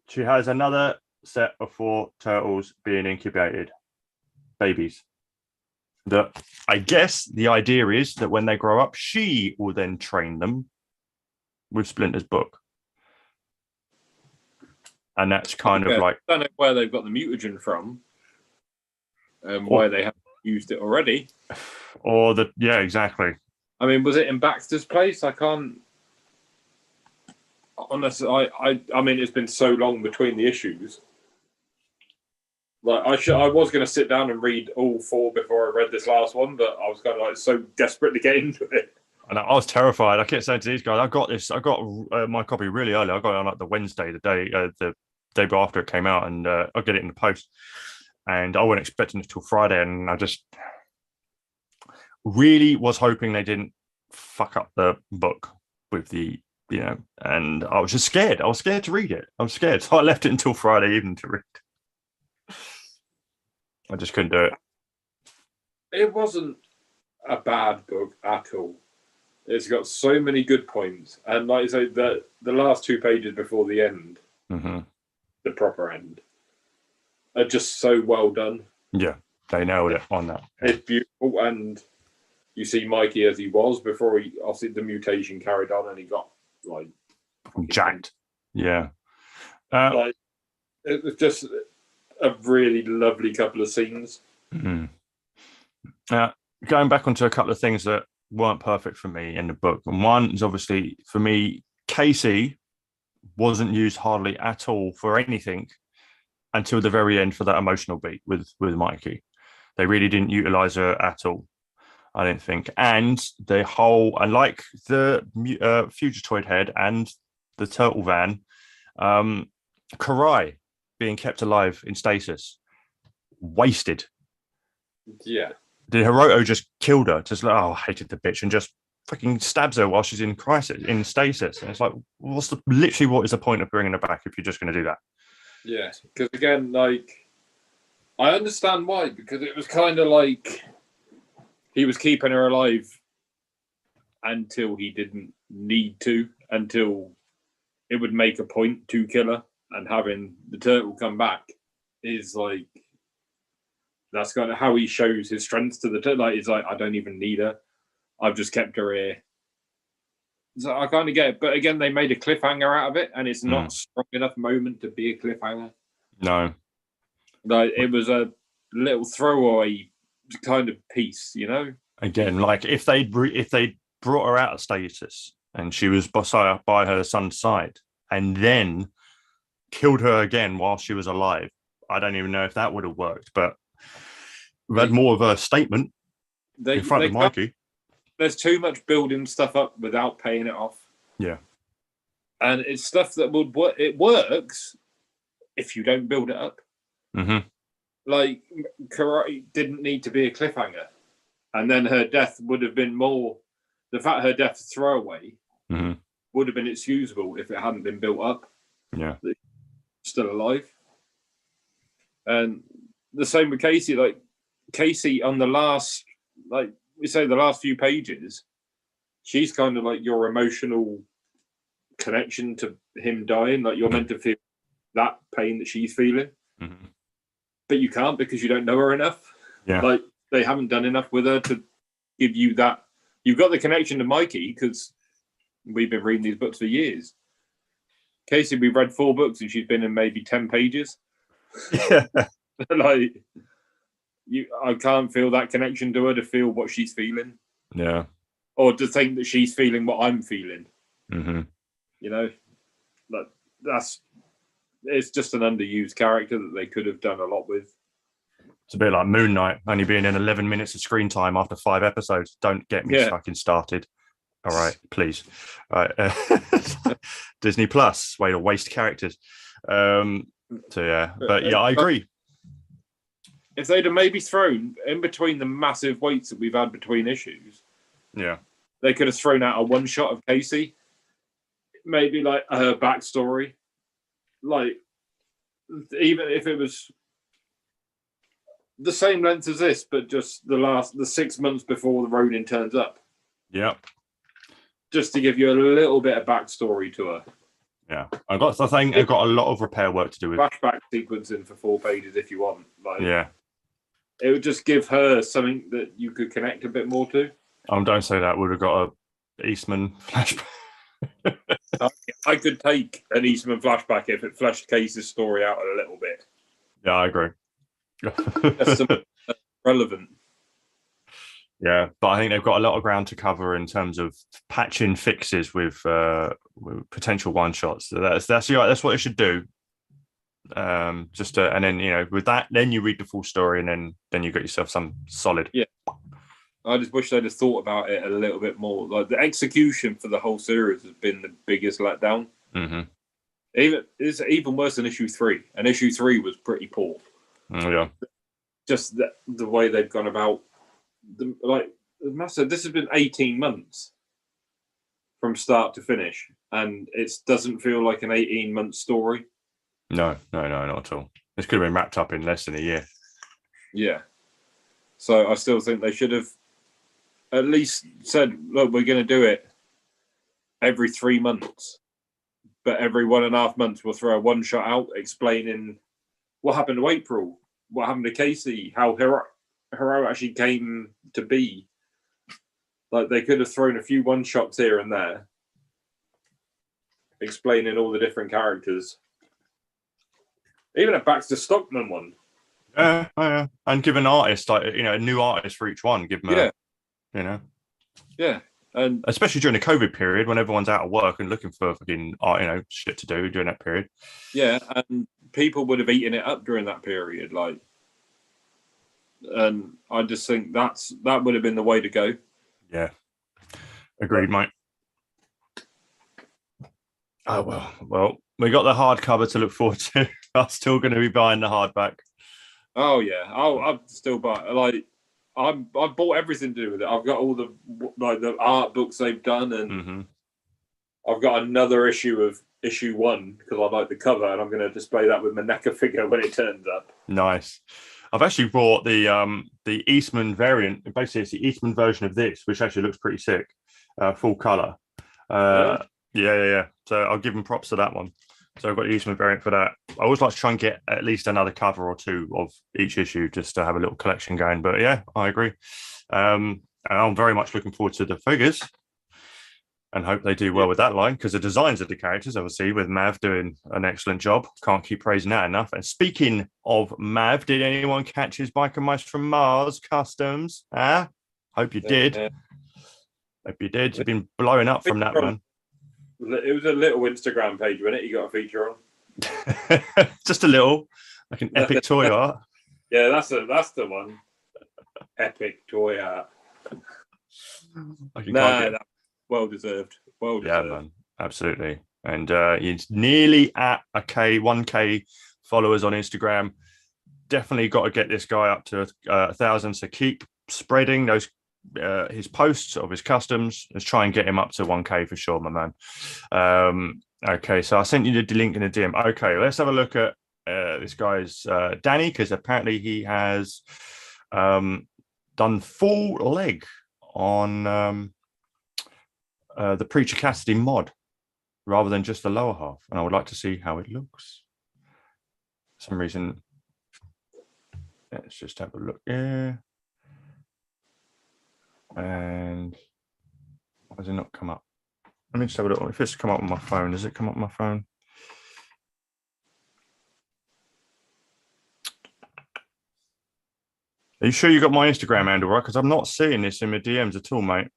She has another set of 4 turtles being incubated. Babies. That I guess the idea is that when they grow up, she will then train them with Splinter's book. And that's kind of like, I don't know where they've got the mutagen from, and why they haven't used it already. Or yeah, exactly. I mean, was it in Baxter's place? I can't. Honestly, I mean, it's been so long between the issues. Like, I was going to sit down and read all 4 before I read this last one, but I was kind of like so desperate to get into it. And I was terrified. I kept saying to these guys, I got my copy really early. I got it on like the Wednesday, the day after it came out, and I'll get it in the post. And I wasn't expecting it till Friday, and I just really was hoping they didn't fuck up the book with the, and I was just scared. I was scared to read it. I was scared. So I left it until Friday evening to read. I just couldn't do it. It wasn't a bad book at all. It's got so many good points, and like I say, the last 2 pages before the end, the proper end, are just so well done. Yeah, they nailed it on that. It's beautiful, and you see Mikey as he was before obviously the mutation carried on, and he got like jacked. Yeah, like it was just a really lovely couple of scenes. Going back onto a couple of things that weren't perfect for me in the book, and one is obviously for me, Casey wasn't used hardly at all for anything until the very end for that emotional beat with Mikey. They really didn't utilize her at all, I don't think. And the whole, and like the Fugitoid head and the turtle van, Karai being kept alive in stasis, wasted. Yeah. The Hiroto just killed her, just like, I hated the bitch, and just fucking stabs her while she's in crisis, in stasis. And it's like, what is the point of bringing her back if you're just going to do that? Yeah, because again, like, I understand why, because it was kind of like he was keeping her alive until he didn't need to, until it would make a point to kill her, and having the turtle come back is like, that's kind of how he shows his strength to the turtle. Like, he's like, I don't even need her. I've just kept her here. So I kind of get it. But again, they made a cliffhanger out of it, and it's not a strong enough moment to be a cliffhanger. No. Like, it was a little throwaway kind of piece, Again, like if they brought her out of stasis and she was by her son's side and then killed her again while she was alive, I don't even know if that would have worked. But we had more of a statement in front of Mikey. There's too much building stuff up without paying it off. Yeah. And it's stuff that would work. It works if you don't build it up. Like, Karate didn't need to be a cliffhanger. And then her death would have been more... The fact her death throwaway would have been excusable if it hadn't been built up. Yeah. Still alive. And the same with Casey. Like, Casey on the last... Like, we say the last few pages, she's kind of like your emotional connection to him dying. Like, you're meant to feel that pain that she's feeling. But you can't because you don't know her enough. Yeah. Like, they haven't done enough with her to give you that. You've got the connection to Mikey because we've been reading these books for years. Casey, we've read 4 books and she's been in maybe 10 pages. Yeah. Like, I can't feel that connection to her to feel what she's feeling. Yeah. Or to think that she's feeling what I'm feeling. Like, it's just an underused character that they could have done a lot with. It's a bit like Moon Knight, only being in 11 minutes of screen time after 5 episodes. Don't get me fucking started. All right, please. All right. Disney Plus, way to waste characters. So yeah, but yeah, I agree. If they'd have maybe thrown in between the massive waits that we've had between issues, they could have thrown out a one shot of Casey, maybe like her backstory, like even if it was the same length as this, but just the 6 months before the Ronin turns up. Yeah, just to give you a little bit of backstory to her. Yeah, I've got a lot of repair work to do with flashback sequencing for 4 pages if you want. Like, yeah. It would just give her something that you could connect a bit more to. Don't say that. Would have got a Eastman flashback. I could take an Eastman flashback if it fleshed Case's story out a little bit. Yeah, I agree. Just some relevant. Yeah, but I think they've got a lot of ground to cover in terms of patching fixes with potential one shots. So that's what they should do. And then with that, then you read the full story, and then you got yourself some solid. Yeah, I just wish they'd have thought about it a little bit more. Like the execution for the whole series has been the biggest letdown. Mm-hmm. It's even worse than issue 3, and issue 3 was pretty poor. Yeah, just the way they've gone about. This has been 18 months from start to finish, and it doesn't feel like an 18-month story. No, not at all. This could have been wrapped up in less than a year. Yeah. So I still think they should have at least said, look, we're going to do it every 3 months, but every 1.5 months we'll throw a one shot out explaining what happened to April, what happened to Casey, how Hero actually came to be. Like, they could have thrown a few one shots here and there, explaining all the different characters. Even a Baxter Stockman one. Yeah. And give an artist a new artist for each one. Give them Yeah. And especially during the COVID period when everyone's out of work and looking for fucking art, shit to do during that period. Yeah, and people would have eaten it up during that period, and I just think that would have been the way to go. Yeah, agreed, mate. Oh well, we got the hardcover to look forward to. I'm still going to be buying the hardback. Oh yeah, I'm still buying. I bought everything to do with it. I've got all the art books they've done, and I've got another issue of issue 1 because I like the cover, and I'm going to display that with my NECA figure when it turns up. Nice. I've actually bought the Eastman variant. Basically, it's the Eastman version of this, which actually looks pretty sick, full color. Yeah. So I'll give them props to that one. So I've got the Eastman variant for that. I always like to try and get at least another cover or 2 of each issue just to have a little collection going. But yeah, I agree. And I'm very much looking forward to the figures and hope they do well with that line, because the designs of the characters, obviously, with Mav doing an excellent job. Can't keep praising that enough. And speaking of Mav, did anyone catch his Biker Mice from Mars customs? Hope you did. Hope you did. You've been blowing up from that, man. It was a little Instagram page, wasn't it? You got a feature on. Just a little, like an epic toy art. Yeah, that's the one. Epic toy art. Well deserved. Well deserved. Yeah, man, absolutely. And he's nearly at 1K followers on Instagram. Definitely got to get this guy up to 1,000. So keep spreading those his posts of his customs. Let's try and get him up to 1K for sure, my man. Okay, so I sent you the link in the DM. Okay, let's have a look at this guy's Danny, because apparently he has done full leg on the Preacher Cassidy mod rather than just the lower half, and I would like to see how it looks. For some reason, let's just have a look here. And why does it not come up? Let me just have a look. If it's come up on my phone, does it come up on my phone? Are you sure you got my Instagram handle right? Because I'm not seeing this in my DMs at all, mate.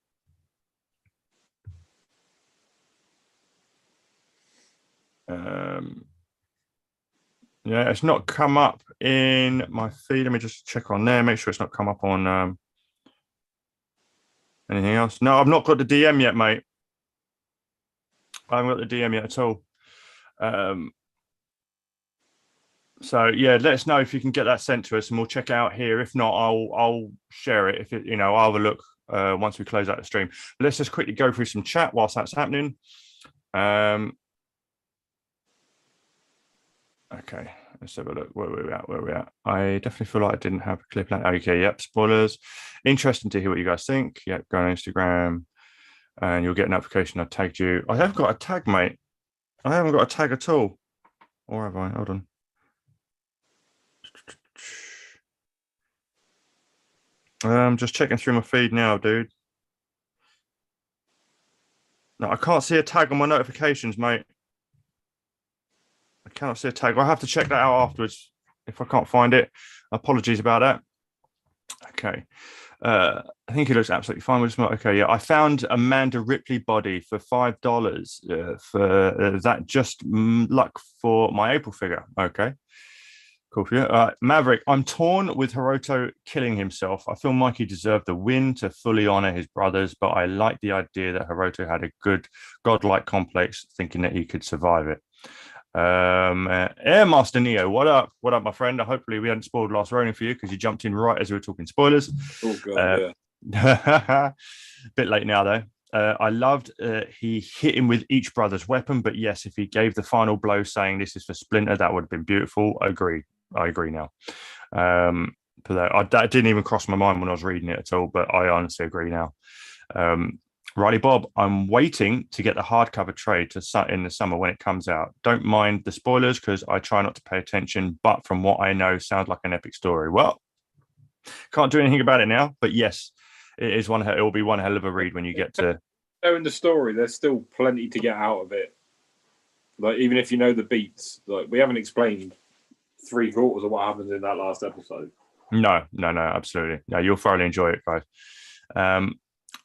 Yeah, it's not come up in my feed. Let me just check on there. Make sure it's not come up on anything else. No, I've not got the DM yet, mate. I haven't got the DM yet at all. So yeah, let us know if you can get that sent to us, and we'll check it out here. If not, I'll share it. If it, I'll have a look once we close out the stream. But let's just quickly go through some chat whilst that's happening. Okay, let's have a look. Where are we at? I definitely feel like I didn't have a clip. Okay, yep, spoilers. Interesting to hear what you guys think. Yep, go on Instagram and you'll get a notification I tagged you. I have got a tag, mate. I haven't got a tag at all. Or have I? Hold on. I'm just checking through my feed now, dude. No, I can't see a tag on my notifications, mate. I cannot see a tag. I'll have to check that out afterwards if I can't find it. Apologies about that. Okay. I think it looks absolutely fine. Okay, yeah. I found Amanda Ripley body for $5 for that. Just luck for my April figure. Okay. Cool for you. Maverick, I'm torn with Hiroto killing himself. I feel Mikey deserved the win to fully honor his brothers, but I like the idea that Hiroto had a good godlike complex, thinking that he could survive it. Airmaster Neo, what up? What up, my friend? Hopefully we hadn't spoiled Last Ronin for you because you jumped in right as we were talking spoilers. Oh, God, yeah. Bit late now, though. I loved he hit him with each brother's weapon, but yes, if he gave the final blow saying this is for Splinter, that would have been beautiful. I agree now. For that didn't even cross my mind when I was reading it at all, but I honestly agree now. Riley Bob, I'm waiting to get the hardcover trade in the summer when it comes out. Don't mind the spoilers because I try not to pay attention, but from what I know, sounds like an epic story. Well, can't do anything about it now, but yes, it will be one hell of a read when you get to. Knowing the story, there's still plenty to get out of it. Like, even if you know the beats, like, we haven't explained 3/4 of what happens in that last episode. No, absolutely. No, you'll thoroughly enjoy it, guys.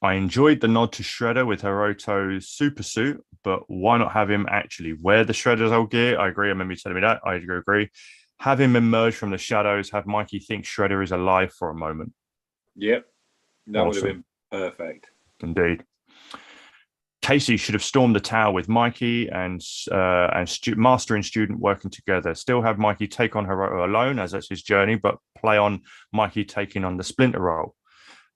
I enjoyed the nod to Shredder with Hiroto's super suit, but why not have him actually wear the Shredder's old gear? I agree. I remember you telling me that. I agree. Have him emerge from the shadows. Have Mikey think Shredder is alive for a moment. Yep. That would have been perfect. Indeed. Casey should have stormed the tower with Mikey and master and student working together. Still have Mikey take on Hiroto alone, as that's his journey, but play on Mikey taking on the Splinter role.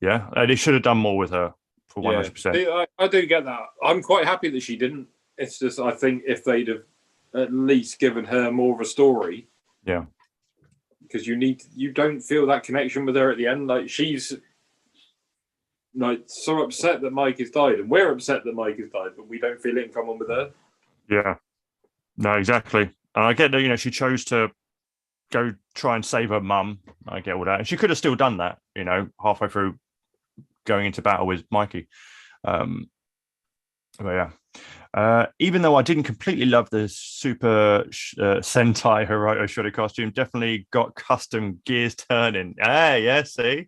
Yeah, they should have done more with her for 100%. Yeah, I do get that. I'm quite happy that she didn't. It's just, I think if they'd have at least given her more of a story. Yeah. Because you don't feel that connection with her at the end. Like, she's like so upset that Mike has died, and we're upset that Mike has died, but we don't feel it in common with her. Yeah. No, exactly. And I get that, she chose to go try and save her mum. I get all that. And she could have still done that, halfway through going into battle with Mikey. But yeah. Even though I didn't completely love the Super Sentai Hiroto Shredder costume, definitely got custom gears turning. Yeah, see,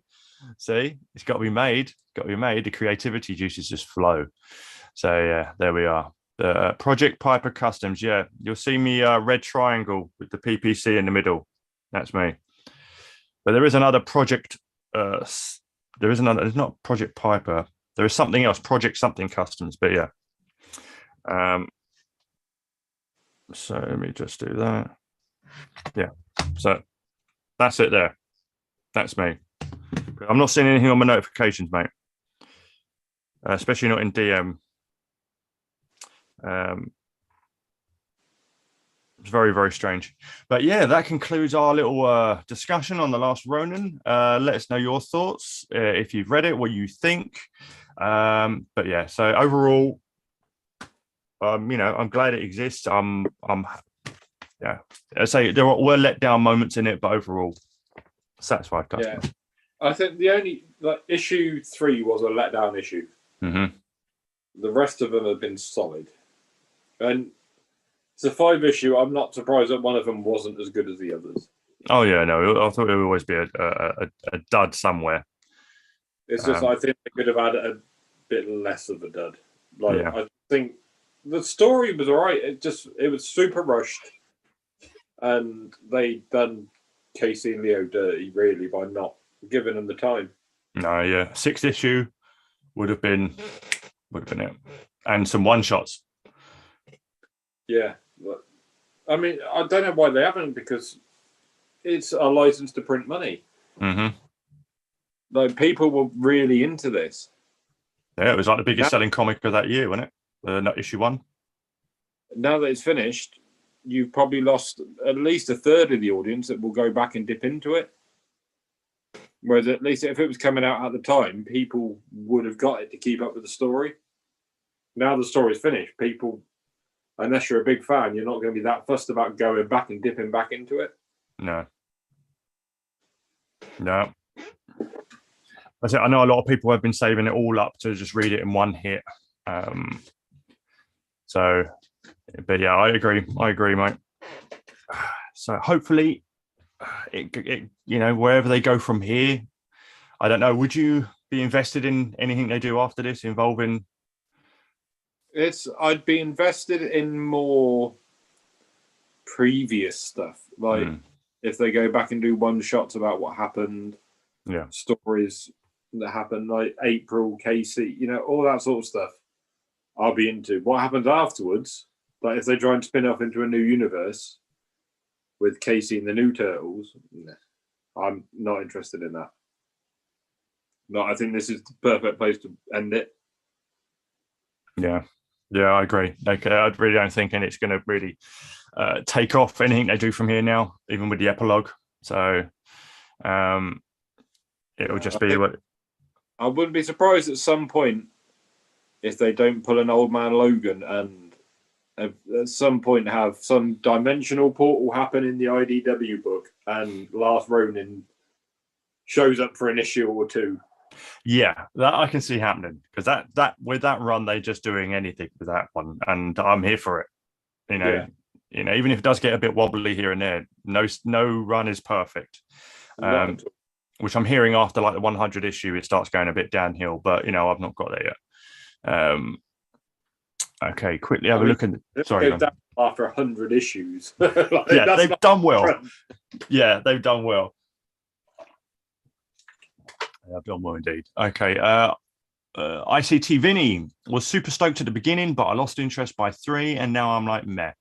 it's got to be made. The creativity juices just flow. So yeah, there we are. The Project Piper Customs. Yeah, you'll see me red triangle with the PPC in the middle. That's me. But there is another project. There's not Project Piper. There is something else, Project something Customs. But yeah. So let me just do that. Yeah. So that's it there. That's me. I'm not seeing anything on my notifications, mate. Especially not in DM. It's very, very strange. But yeah, that concludes our little discussion on The Last Ronin. Let us know your thoughts if you've read it, what you think. But yeah, so overall, I'm glad it exists. Yeah, I say there were let down moments in it, but overall, satisfied customer. Yeah, I think the only issue 3 was a letdown issue. Mm-hmm. The rest of them have been solid, and it's a 5 issue. I'm not surprised that one of them wasn't as good as the others. Oh yeah, no, I thought it would always be a dud somewhere. It's just I think they could have had a bit less of a dud. I think the story was all right. It was super rushed, and they done Casey and Leo dirty really by not giving them the time. No, yeah, 6th issue would have been it, and some one shots. Yeah, I mean, I don't know why they haven't, because it's a license to print money. Mm-hmm. Like, people were really into this. Yeah, it was like the biggest selling comic of that year, wasn't it? Not issue 1. Now that it's finished, you've probably lost at least a third of the audience that will go back and dip into it. Whereas at least if it was coming out at the time, people would have got it to keep up with the story. Now the story's finished, people, unless you're a big fan, you're not going to be that fussed about going back and dipping back into it. No. I know a lot of people have been saving it all up to just read it in one hit. So, but yeah, I agree, mate. So hopefully, it wherever they go from here, I don't know. Would you be invested in anything they do after this involving? I'd be invested in more previous stuff, like if they go back and do one shots about what happened, stories that happened, like April, Casey, all that sort of stuff. I'll be into what happens afterwards. Like if they try and spin off into a new universe with Casey and the new Turtles, I'm not interested in that. No, I think this is the perfect place to end it. Yeah, I agree. Like, I really don't think it's going to really take off anything they do from here now, even with the epilogue. So it will just be what. I wouldn't be surprised at some point if they don't pull an Old Man Logan and at some point have some dimensional portal happen in the IDW book and Last Ronin shows up for an issue or two. Yeah, that I can see happening, because that with that run, they're just doing anything with that one, and I'm here for it. Even if it does get a bit wobbly here and there, no run is perfect. Which I'm hearing after like the 100 issue, it starts going a bit downhill. But I've not got there yet. Okay, quickly have a look at. Sorry, after 100 issues. Yeah, they've done well. Yeah, they've done well. I've done well indeed. Okay. ICT Vinny was super stoked at the beginning, but I lost interest by 3, and now I'm like, meh.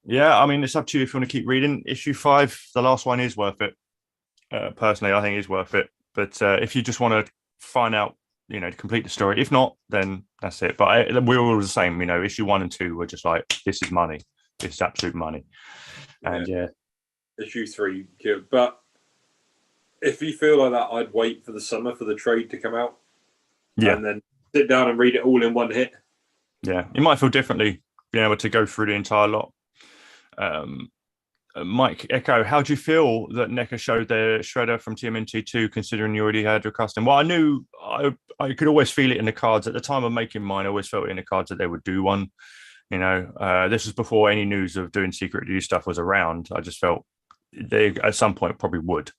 Yeah, I mean, it's up to you if you want to keep reading. Issue 5, the last one, is worth it. Personally, I think it's worth it. But if you just want to find out, to complete the story, if not, then that's it. But we're all the same. Issue 1 and 2 were just like, this is money. This is absolute money. And Issue 3, but if you feel like that, I'd wait for the summer for the trade to come out. Yeah. And then sit down and read it all in one hit. Yeah. You might feel differently being able to go through the entire lot. Mike Echo, how do you feel that NECA showed their Shredder from TMNT 2, considering you already had your custom? Well, I knew I could always feel it in the cards. At the time of making mine, I always felt it in the cards that they would do one. This was before any news of doing secret review stuff was around. I just felt they at some point probably would.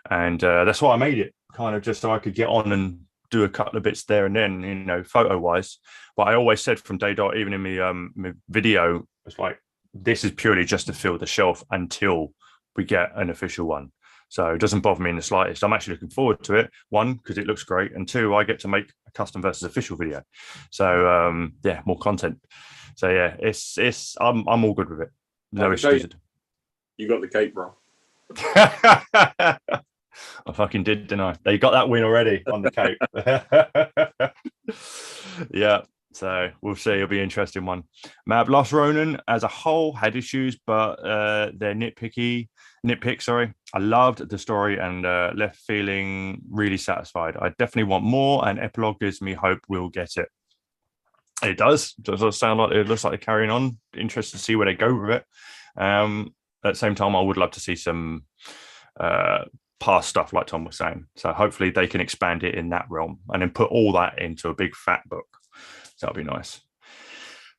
And that's why I made it, kind of just so I could get on and do a couple of bits there and then, photo wise. But I always said from day dot, even in my video, it's like, this is purely just to fill the shelf until we get an official one. So it doesn't bother me in the slightest. I'm actually looking forward to it. 1, because it looks great, and 2, I get to make a custom versus official video. So more content. So yeah, I'm all good with it. No issues. You got the cape, bro. I fucking did, didn't I? They got that win already on the cape. Yeah, so we'll see. It'll be an interesting one. Mab Lost Ronin as a whole had issues, but they're nitpick. I loved the story and left feeling really satisfied. I definitely want more, and Epilogue gives me hope we'll get it. It does. It does sound like it looks like they're carrying on. Interested to see where they go with it. At the same time, I would love to see some past stuff, like Tom was saying. So hopefully they can expand it in that realm and then put all that into a big fat book. So that'll be nice.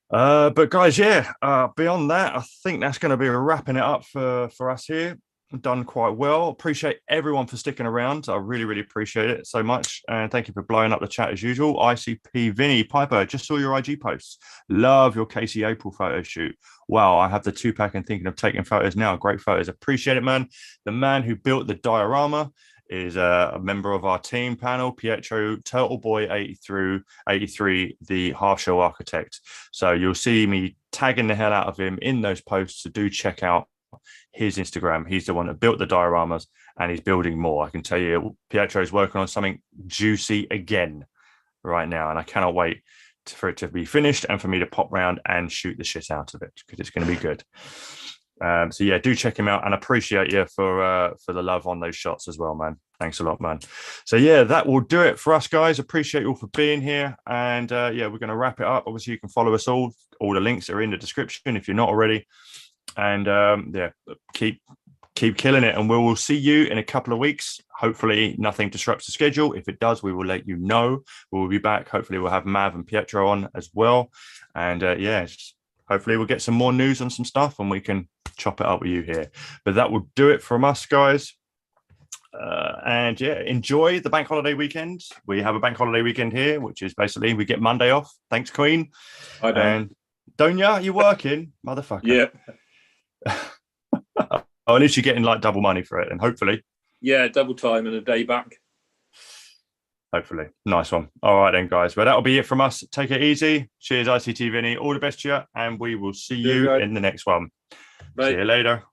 But guys, beyond that, I think that's going to be wrapping it up for us here. Done quite well. Appreciate everyone for sticking around. I really, really appreciate it so much. And thank you for blowing up the chat as usual. ICP Vinny Piper, just saw your IG posts. Love your Casey April photo shoot. Wow, I have the 2-pack and thinking of taking photos now. Great photos. Appreciate it, man. The man who built the diorama is a member of our team panel, Pietro, Turtle Boy 80 through 83, the half shell architect. So you'll see me tagging the hell out of him in those posts. So do check out his Instagram. He's the one that built the dioramas, and he's building more. I can tell you, Pietro is working on something juicy again right now, and I cannot wait for it to be finished and for me to pop round and shoot the shit out of it, because it's going to be good. So yeah, do check him out, and appreciate you for the love on those shots as well, man. Thanks a lot, man. So yeah, that will do it for us, guys. Appreciate you all for being here, and we're going to wrap it up. Obviously, you can follow us all. All the links are in the description if you're not already. And keep killing it, and we will see you in a couple of weeks. Hopefully nothing disrupts the schedule. If it does, we will let you know. We will be back. Hopefully we'll have Mav and Pietro on as well, And hopefully we'll get some more news on some stuff and we can chop it up with you here. But that will do it from us, guys. And enjoy the bank holiday weekend. We have a bank holiday weekend here, which is basically we get Monday off. Thanks, Queen. I don't. And don't ya? You working, motherfucker? Yeah. Oh, at least you're getting like double money for it, and hopefully. Yeah, double time and a day back. Hopefully. Nice one. All right then, guys. Well, that'll be it from us. Take it easy. Cheers, ICT Vinny. All the best to you, and we will see you in the next one. Bye. See you later.